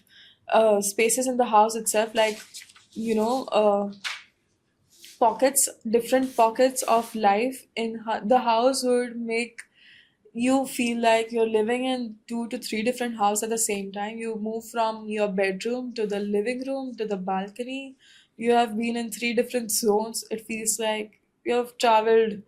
spaces in the house itself, like you know pockets, different pockets of life in the house would make you feel like you're living in 2 to 3 different houses at the same time. You move from your bedroom to the living room to the balcony. You have been in 3 different zones. It feels like you have traveled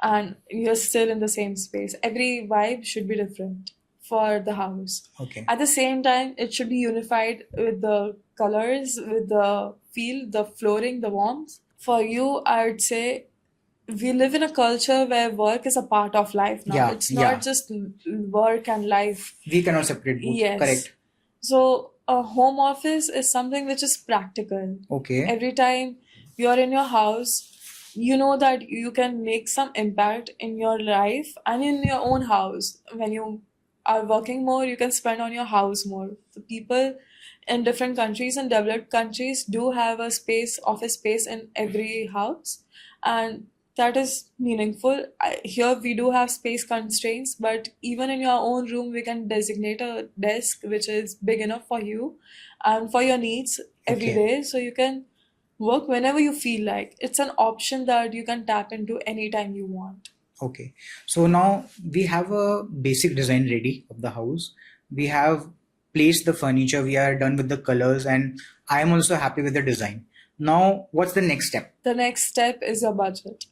and you're still in the same space. Every vibe should be different for the house. Okay. At the same time, it should be unified with the colors, with the feel, the flooring, the warmth. For you, I would say we live in a culture where work is a part of life now. Yeah, It's yeah. not just work and life. We cannot separate both. Yes. Correct. So a home office is something which is practical. Okay. Every time you're in your house, you know that you can make some impact in your life and in your own house. When you are working more, you can spend on your house more. The people in different countries and developed countries do have a space, office space in every house, and that is meaningful. Here we do have space constraints, but even in your own room, we can designate a desk which is big enough for you and for your needs every Okay. day, so you can work whenever you feel like. It's an option that you can tap into anytime you want. Okay. So now we have a basic design ready of the house. We have placed the furniture. We are done with the colors, and I am also happy with the design. Now, what's the next step? The next step is your budget.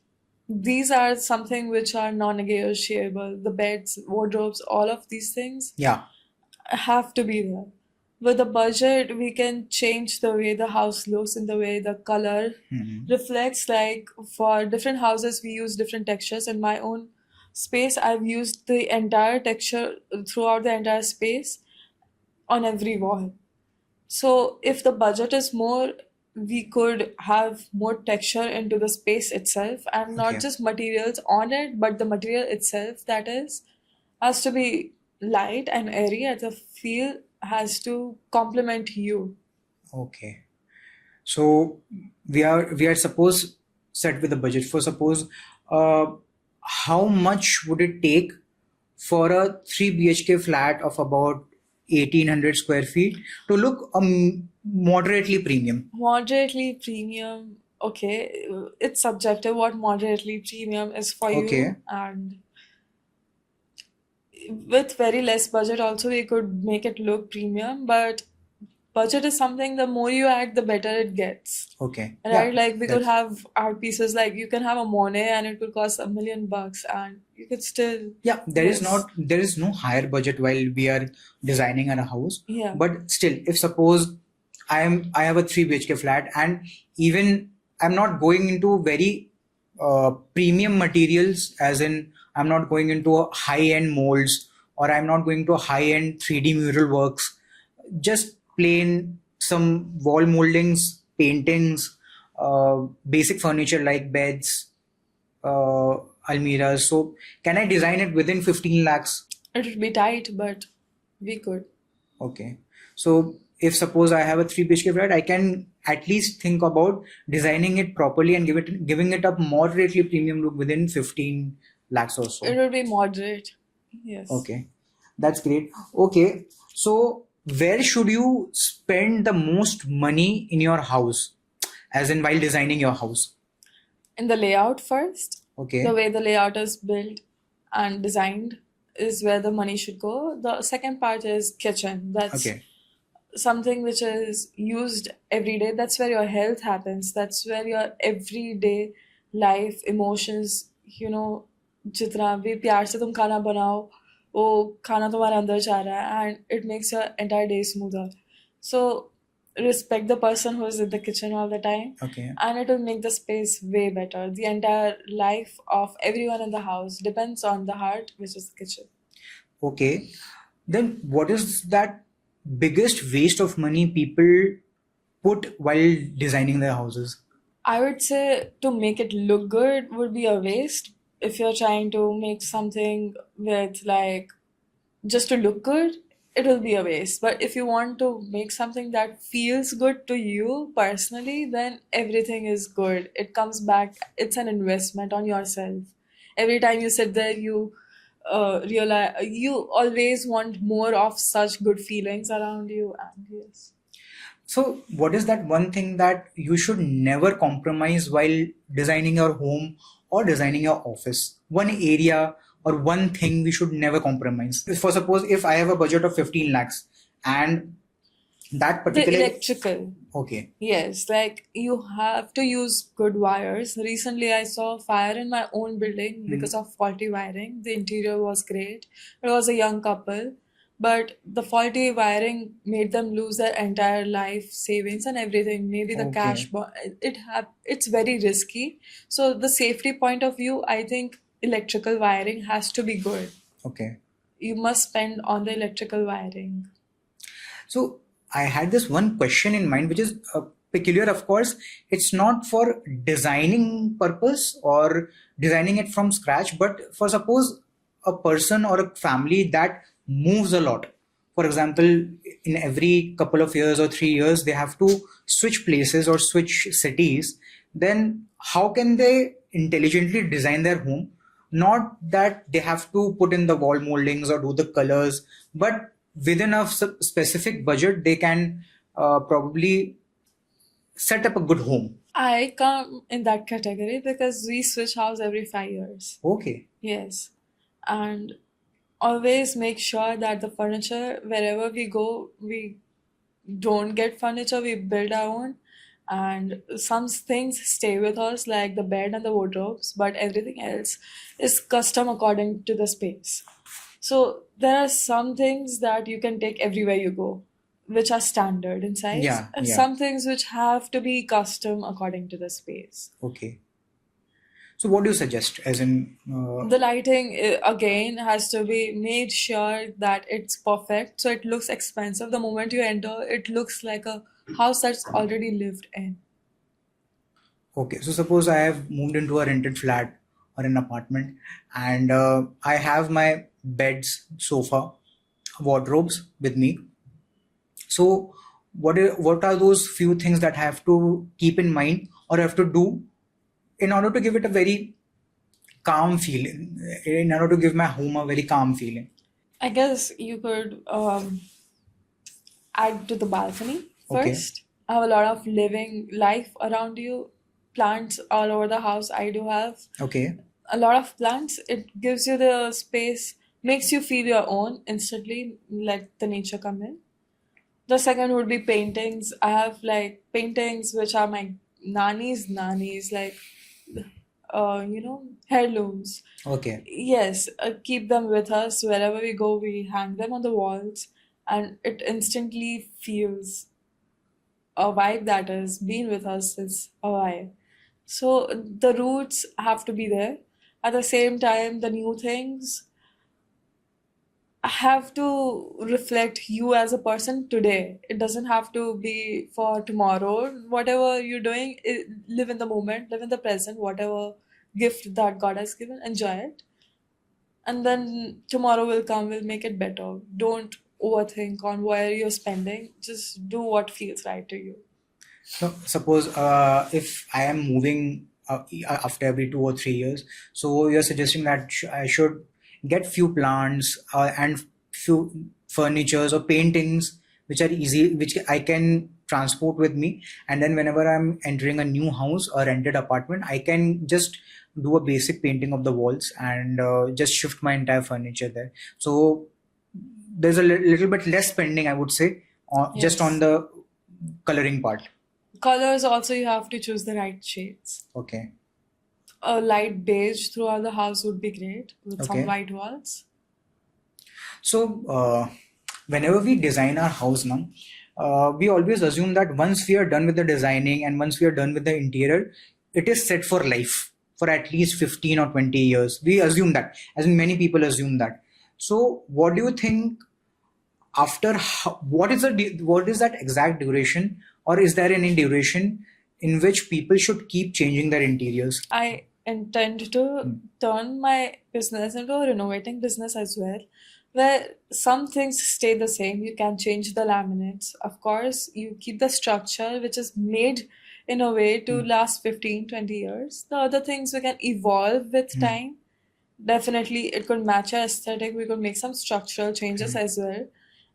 These are something which are non-negotiable. The beds, wardrobes, all of these things Yeah. have to be there. With a budget, we can change the way the house looks and the way the color Mhm. reflects. Like for different houses, we use different textures. In my own space, I've used the entire texture throughout the entire space on every wall. So if the budget is more, we could have more texture into the space itself, and not Okay. just materials on it, but the material itself, that is, has to be light and airy, and the feel has to complement you. Okay. So we are suppose set with a budget. For suppose, uh, how much would it take for a 3 BHK flat of about 1800 square feet to look moderately premium? Moderately premium, okay, it's subjective what moderately premium is for Okay. you, and with very less budget also we could make it look premium, but budget is something, the more you add the better it gets, Okay. right? Yeah. Like we could That's have art pieces, like you can have a Monet and it could cost $1 million and you could still, yeah. yes, There is no higher budget while we are designing our house. yeah, But still, if suppose I have a 3 BHK flat, and even I'm not going into very premium materials, as in I'm not going into high end molds, or I'm not going to high end 3D mural works, just plain some wall moldings, paintings, basic furniture like beds, almiras. So can I design it within 15 lakhs? It would be tight, but we could. Okay. So if suppose I have a 3 BHK flat, I can at least think about designing it properly and giving it a moderately premium look within 15 lakhs or It so. would be moderate. Yes. Okay. That's great. Okay. So where should you spend the most money in your house? As in while designing your house. In the layout first, the Okay. way the layout is built and designed is where the money should go. The second part is kitchen. That's Okay. something which is used every day. That's where your health happens. That's where your everyday life, emotions, you know, जितना भी प्यार से तुम खाना बनाओ वो खाना तुम्हारे अंदर जा रहा है and it makes your entire day smoother. So respect the person who is in the kitchen all the time Okay. and it will make the space way better. The entire life of everyone in the house depends on the heart, which is the kitchen. Okay. Then what is that biggest waste of money people put while designing their houses? I would say to make it look good would be a waste. If you're trying to make something with like just to look good, it will be a waste. But if you want to make something that feels good to you personally, then everything is good. It comes back, it's an investment on yourself. Every time you sit there, you realize you always want more of such good feelings around you. And yes. So, what is that one thing that you should never compromise while designing your home or designing your office? One area or one thing we should never compromise. For suppose if I have a budget of 15 lakhs and that The particular, electrical. okay, Yes, like you have to use good wires. Recently, I saw a fire in my own building because of faulty wiring. The interior was great. It was a young couple, but the faulty wiring made them lose their entire life savings and everything. Maybe the cash, okay, it's very risky. So the safety point of view, I think electrical wiring has to be good. okay. You must spend on the electrical wiring. So I had this one question in mind, which is peculiar. Of course, it's not for designing purpose or designing it from scratch, but for suppose a person or a family that moves a lot. For example, in every couple of years or 3 years, they have to switch places or switch cities. Then how can they intelligently design their home? Not that they have to put in the wall moldings or do the colors, but within a specific budget, they can probably set up a good home. I come in that category because we switch house every 5 years. Okay. Yes. And always make sure that the furniture, wherever we go, we don't get furniture, we build our own. And some things stay with us, like the bed and the wardrobes, but everything else is custom according to the space. So there are some things that you can take everywhere you go, which are standard in size, Yeah, and yeah. some things which have to be custom according to the space. Okay. So what do you suggest? As in, The lighting again has to be made sure that it's perfect so it looks expensive. The moment you enter, it looks like a house that's already lived in. okay. So suppose I have moved into a rented flat or an apartment, and I have my beds, sofa, wardrobes with me. So what are those few things that I have to keep in mind or have to do in order to give it a very calm feeling, in order to give my home a very calm feeling? I guess you could add to the balcony Okay. first. Have a lot of living life around you, plants all over the house. I do have Okay. a lot of plants. It gives you the space, makes you feel your own instantly, let the nature come in. The second would be paintings. I have like paintings which are my nannies, like heirlooms. Okay. Yes, keep them with us wherever we go. We hang them on the walls, and it instantly feels a vibe that has been with us since a while. So the roots have to be there. At the same time, the new things, have to reflect you as a person today. It doesn't have to be for tomorrow. Whatever you're doing, live in the moment, live in the present, whatever gift that God has given, enjoy it. And then tomorrow will come, will make it better. Don't overthink on where you're spending. Just do what feels right to you. So suppose if I am moving after every 2 or 3 years, so you're suggesting that I should get few plants and few furnitures or paintings which are easy, which I can transport with me, and then whenever I'm entering a new house or rented apartment, I can just do a basic painting of the walls and just shift my entire furniture there. So there's a little bit less spending, I would say, just on Yes. the coloring part. Colors also, you have to choose the right shades. Okay. A light beige throughout the house would be great with some Okay. white walls. So, whenever we design our house now, we always assume that once we are done with the designing and once we are done with the interior, it is set for life for at least 15 or 20 years. We assume that, as in many people assume that. So, what do you think after what is that exact duration, or is there any duration in which people should keep changing their interiors? I intend to turn my business into a renovating business as well, where some things stay the same. You can change the laminates. Of course, you keep the structure, which is made in a way to Hmm. last 15, 20 years. The other things we can evolve with Hmm. time. Definitely, it could match our aesthetic. We could make some structural changes as well.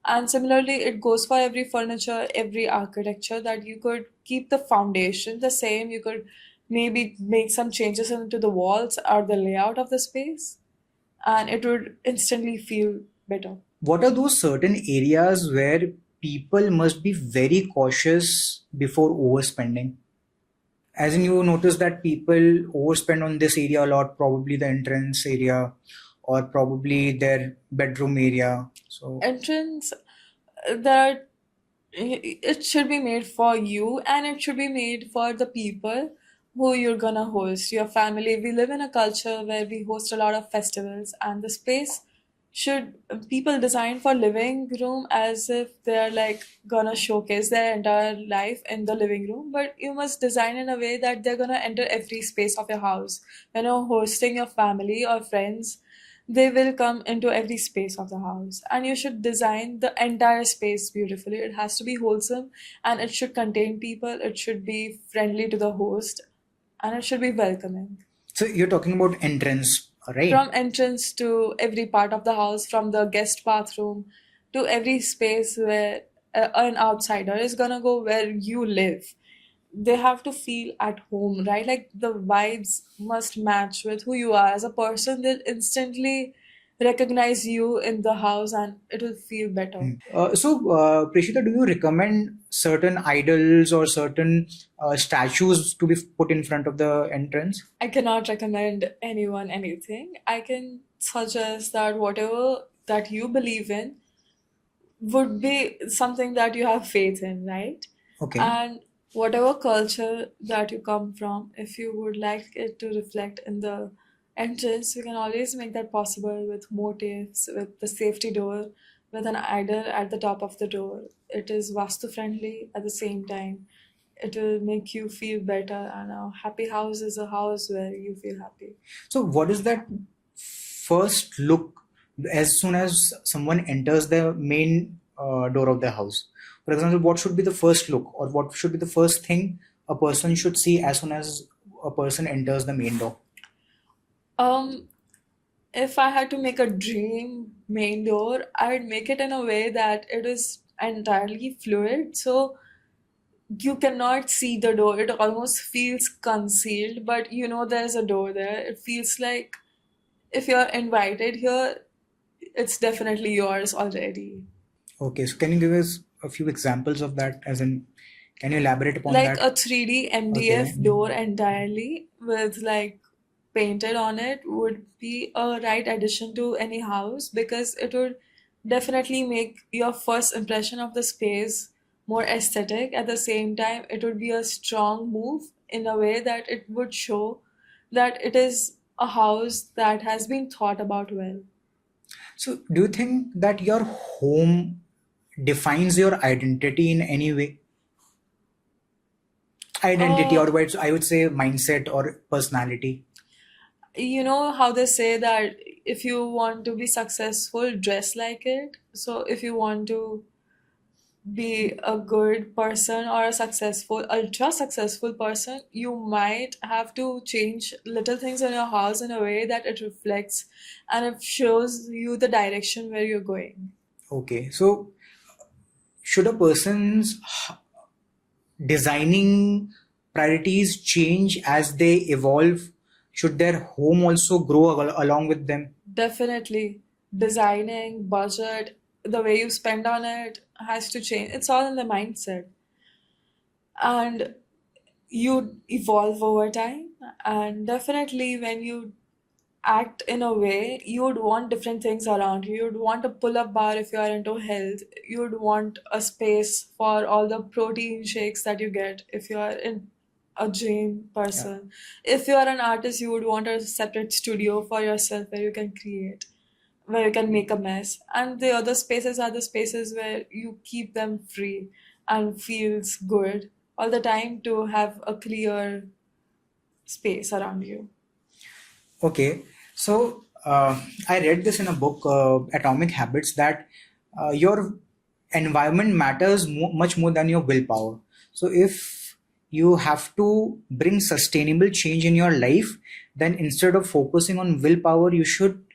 And similarly, it goes for every furniture, every architecture, that you could keep the foundation the same. You could maybe make some changes into the walls or the layout of the space, and it would instantly feel better. What are those certain areas where people must be very cautious before overspending? As in, you notice that people overspend on this area a lot, probably the entrance area or probably their bedroom area. So, Entrance, that it should be made for you, and it should be made for the people who you're gonna host, your family. We live in a culture where we host a lot of festivals, and the space should people design for living room as if they're like gonna showcase their entire life in the living room, but you must design in a way that they're gonna enter every space of your house. Hosting your family or friends, they will come into every space of the house, and you should design the entire space beautifully. It has to be wholesome, and it should contain people, it should be friendly to the host, and it should be welcoming. so you're talking about entrance, right? From entrance to every part of the house, from the guest bathroom to every space where an outsider is gonna go, where you live, they have to feel at home, right? Like the vibes must match with who you are as a person. They'll instantly recognize you in the house, and it will feel better. Prishita, do you recommend certain idols or certain statues to be put in front of the entrance? I cannot recommend anyone anything. I can suggest that whatever that you believe in would be something that you have faith in, right? Okay. And whatever culture that you come from, if you would like it to reflect in the entrance, you can always make that possible with motifs, with the safety door, with an idol at the top of the door. It is vastu friendly at the same time. It will make you feel better, and a happy house is a house where you feel happy. So, what is that first look as soon as someone enters the main door of the house? For example, what should be the first look, or what should be the first thing a person should see as soon as a person enters the main door? Um, if I had to make a dream main door, I would make it in a way that it is entirely fluid. So you cannot see the door. It almost feels concealed, but there's a door there. It feels like if you're invited here, it's definitely yours already. Okay, so can you give us a few examples of that? As in, can you elaborate upon Like that? a 3D Okay. MDF door entirely with like painted on it would be a right addition to any house, because it would definitely make your first impression of the space more aesthetic. At the same time, it would be a strong move in a way that it would show that it is a house that has been thought about well. So, do you think that your home defines your identity in any way? Identity, Uh, or I would say mindset or personality. you know how they say that if you want to be successful, dress like it. So if you want to be a good person or a successful, ultra successful person, you might have to change little things in your house in a way that it reflects and it shows you the direction where you're going. Okay, so should a person's designing priorities change as they evolve? Should their home also grow along with them? Definitely, designing, budget, the way you spend on it has to change. It's all in the mindset. And you evolve over time. And definitely, when you act in a way, you would want different things around you. You'd want a pull up bar if you are into health. You'd want a space for all the protein shakes that you get if you are in a gym Yeah. person. If you are an artist, you would want a separate studio for yourself where you can create, where you can make a mess. And the other spaces are the spaces where you keep them free and feels good all the time to have a clear space around you. Okay, so I read this in a book, Atomic Habits, that your environment matters much more than your willpower. So if you have to bring sustainable change in your life, then instead of focusing on willpower, you should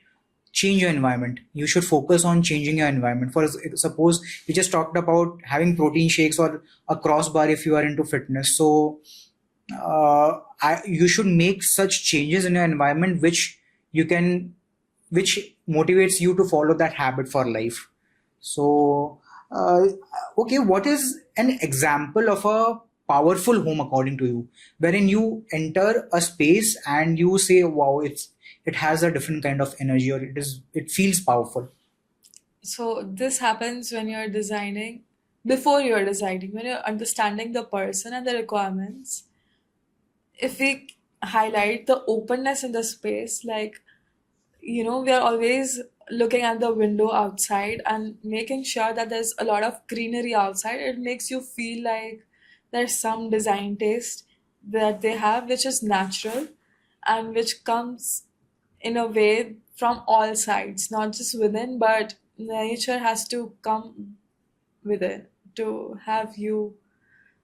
change your environment. You should focus on changing your environment. For suppose we just talked about having protein shakes or a crossbar if you are into fitness. So you should make such changes in your environment which motivates you to follow that habit for life. So uh, okay, what is an example of a powerful home according to you, wherein you enter a space and you say, wow, it has a different kind of energy, or it feels powerful. So this happens when you're designing, before you're designing, when you're understanding the person and the requirements. If we highlight the openness in the space, like, we are always looking at the window outside and making sure that there's a lot of greenery outside. It makes you feel like there's some design taste that they have, which is natural and which comes in a way from all sides, not just within, but nature has to come within to have you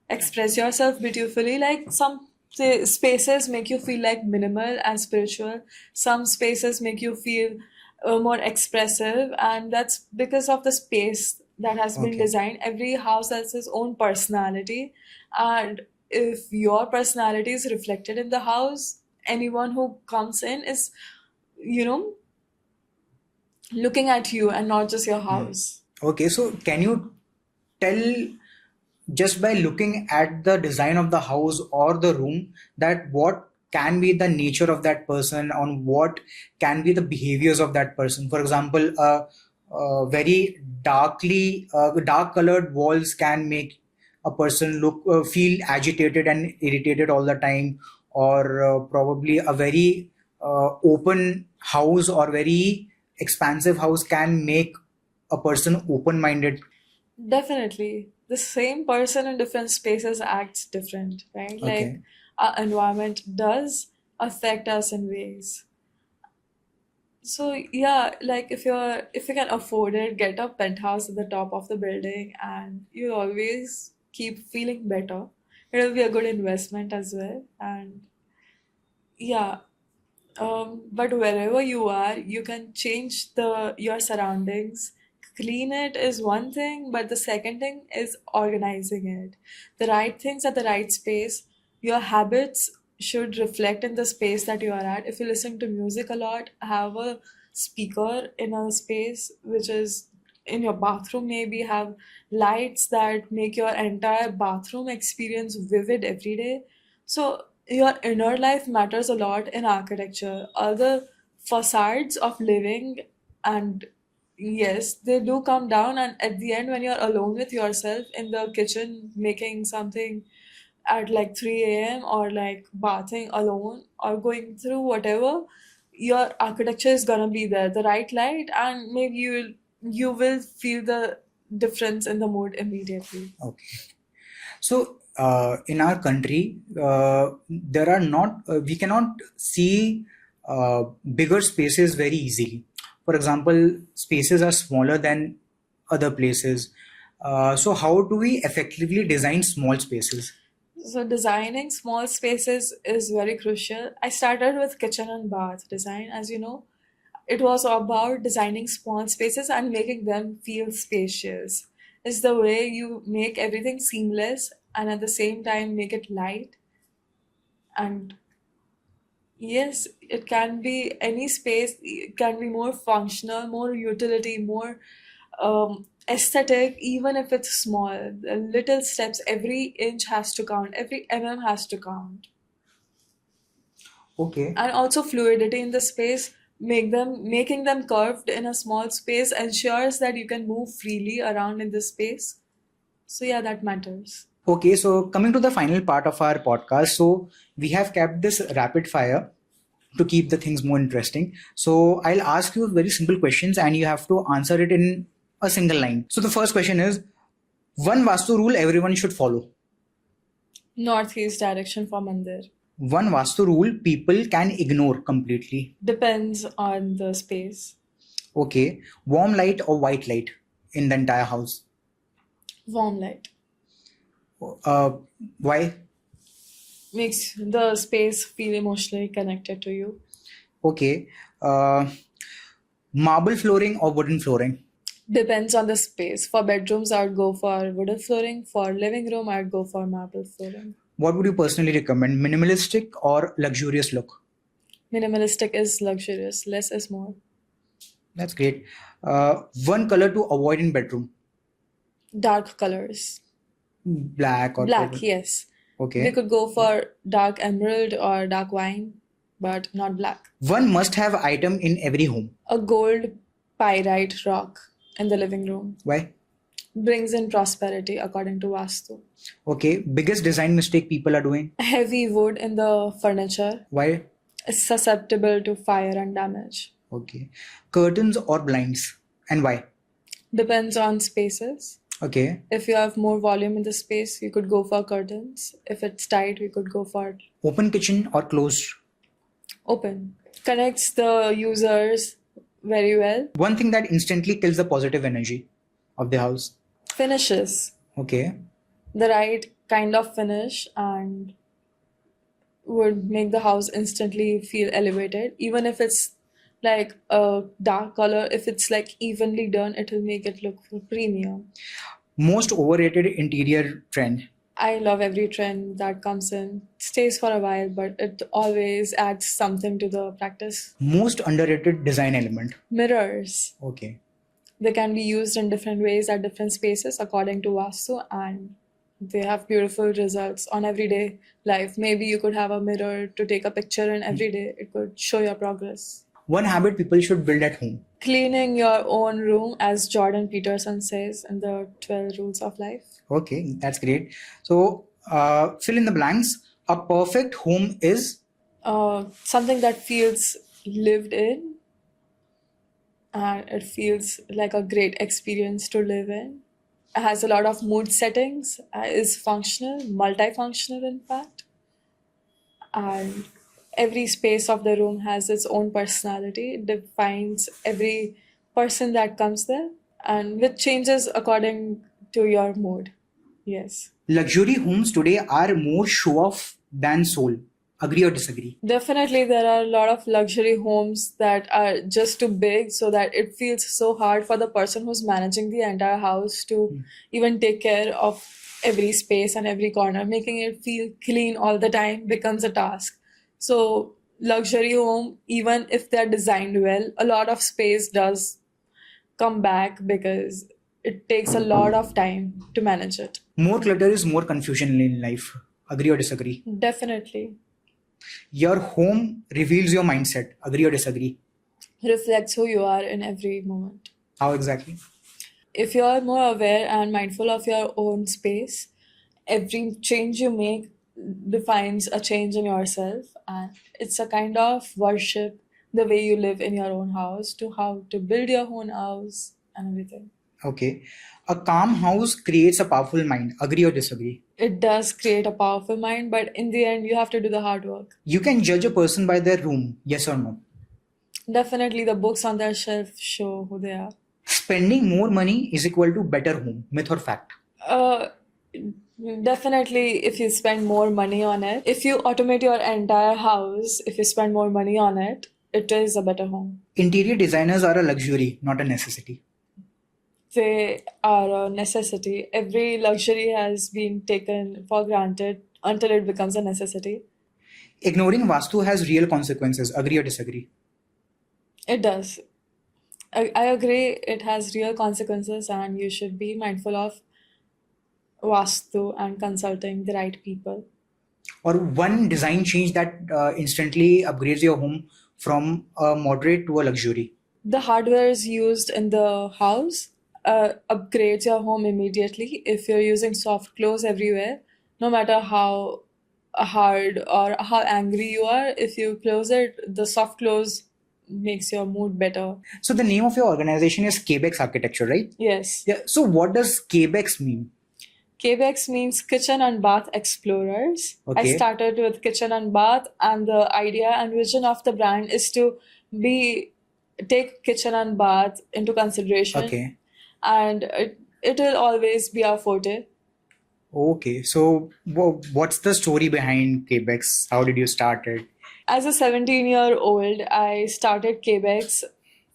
express yourself beautifully. Like some spaces make you feel like minimal and spiritual. Some spaces make you feel more expressive, and that's because of the space that has been Okay. designed. Every house has its own personality, and if your personality is reflected in the house, anyone who comes in is, you know, looking at you and not just your house. Okay, so can you tell, just by looking at the design of the house or the room, that what can be the nature of that person, on what can be the behaviors of that person? For example, very dark colored walls can make a person look feel agitated and irritated all the time, or probably a very open house or very expansive house can make a person open minded. Definitely. The same person in different spaces acts different, right? Like Okay. our environment does affect us in ways. So yeah, like if you can afford it, get a penthouse at the top of the building and you'll always keep feeling better. It'll be a good investment as well. And yeah, but wherever you are, you can change your surroundings. Clean it is one thing, but the second thing is organizing it. The right things at the right space. Your habits should reflect in the space that you are at. If you listen to music a lot, have a speaker in a space which is in your bathroom, maybe have lights that make your entire bathroom experience vivid every day. So your inner life matters a lot in architecture. Other facades of living, and yes, they do come down. And at the end, when you're alone with yourself in the kitchen making something at like 3 a.m. or like bathing alone or going through whatever, your architecture is gonna be there, the right light, and maybe you will feel the difference in the mood immediately. Okay. So, in our country, there are not, we cannot see bigger spaces very easily. For example, spaces are smaller than other places. So, how do we effectively design small spaces? So designing small spaces is very crucial. I started with kitchen and bath design, as you know. It was about designing small spaces and making them feel spacious. It's the way you make everything seamless and at the same time make it light. And yes, it can be any space, it can be more functional, more utility, more aesthetic, even if it's small. The little steps, every inch has to count, every has to count. Okay. And also fluidity in the space, making them curved in a small space ensures that you can move freely around in the space. So yeah, that matters. Okay, so coming to the final part of our podcast, so we have kept this rapid fire to keep the things more interesting. So I'll ask you very simple questions and you have to answer it in a single line. So the first question is one Vastu rule everyone should follow. Northeast direction for mandir. One Vastu rule people can ignore completely. Depends on the space. Okay, warm light or white light in the entire house. Warm light Why? makes the space feel emotionally connected to you. Okay, marble flooring or wooden flooring. Depends on the space. For bedrooms, I would go for wooden flooring. For living room, I'd go for marble flooring. What would you personally recommend, minimalistic or luxurious look? Minimalistic is luxurious, less is more. That's great. One color to avoid in bedroom. Dark colors. Black or Black, purple. yes. We Okay. could go for dark emerald or dark wine, but not black. One must-have item in every home. A gold pyrite rock in the living room Why? brings in prosperity according to Vastu. Okay. Biggest design mistake people are doing. Heavy wood in the furniture Why? is susceptible to fire and damage. Okay. Curtains or blinds, and why? Depends on spaces. Okay. If you have more volume in the space, you could go for curtains. If it's tight, we could go for Open kitchen or closed. open. Connects the users very well. One thing that instantly kills the positive energy of the house. Finishes. Okay. The right kind of finish and would make the house instantly feel elevated. Even if it's like a dark color, if it's like evenly done, it will make it look premium. Most overrated interior trend. I love every trend that comes in, stays for a while, but it always adds something to the practice. Most underrated design element. Mirrors. Okay. They can be used in different ways at different spaces according to Vastu, and they have beautiful results on everyday life. Maybe you could have a mirror to take a picture in every day. It could show your progress. One habit people should build at home. Cleaning your own room, as Jordan Peterson says in the 12 Rules of Life. Okay, that's great. So, fill in the blanks. A perfect home is. Something that feels lived in and it feels like a great experience to live in. It has a lot of mood settings, is functional, multifunctional in fact. And every space of the room has its own personality. It defines every person that comes there and which changes according to your mood. Yes. Luxury homes today are more show off than soul. Agree or disagree? Definitely, there are a lot of luxury homes that are just too big so that it feels so hard for the person who's managing the entire house to even take care of every space and every corner. Making it feel clean all the time becomes a task. So, luxury home, even if they're designed well, a lot of space does come back because it takes a lot of time to manage it. More clutter is more confusion in life. Agree or disagree? Definitely. Your home reveals your mindset. Agree or disagree? Reflects who you are in every moment. How exactly? If you're more aware and mindful of your own space, every change you make defines a change in yourself, and it's a kind of worship the way you live in your own house to how to build your own house and everything. Okay. A calm house creates a powerful mind. Agree or disagree? It does create a powerful mind, but in the end, you have to do the hard work. You can judge a person by their room. Yes or no? Definitely, the books on their shelf show who they are. Spending more money is equal to better home. Myth or fact? Uh, Definitely, if you spend more money on it, if you automate your entire house, if you spend more money on it, it is a better home. Interior designers are a luxury, not a necessity. They are a necessity. Every luxury has been taken for granted until it becomes a necessity. Ignoring Vastu has real consequences. Agree or disagree? It does. I agree, it has real consequences, and you should be mindful of Vastu and consulting the right people. Or one design change that instantly upgrades your home from a moderate to a luxury. The hardware is used in the house upgrades your home immediately. If you're using soft close everywhere, no matter how hard or how angry you are, if you close it, the soft close makes your mood better. So the name of your organization is KBEX Architecture, right? Yes. Yeah. So what does KBEX mean? KBEX means Kitchen and Bath Explorers. I Okay. started with Kitchen and Bath, and the idea and vision of the brand is to take kitchen and bath into consideration, Okay. and it will always be our forte. Okay. So what's the story behind KBEX? How did you start it? As a 17-year-old, I started KBEX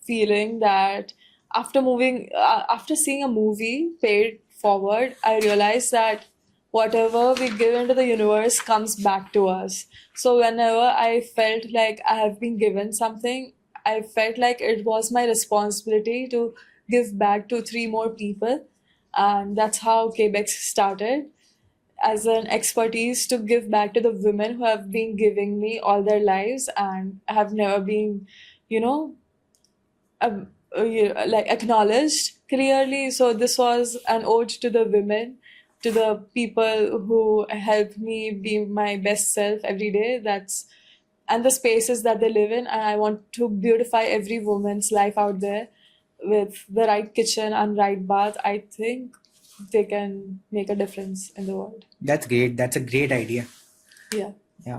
feeling that after seeing a movie, Paid Forward, I realized that whatever we give into the universe comes back to us. So whenever I felt like I have been given something, I felt like it was my responsibility to give back to 3 more people. And that's how KBEX started, as an expertise to give back to the women who have been giving me all their lives and have never been, you know, like acknowledged clearly. So this was an ode to the women, to the people who help me be my best self every day. And the spaces that they live in. And I want to beautify every woman's life out there with the right kitchen and right bath. I think they can make a difference in the world. That's great. That's a great idea. Yeah. Yeah.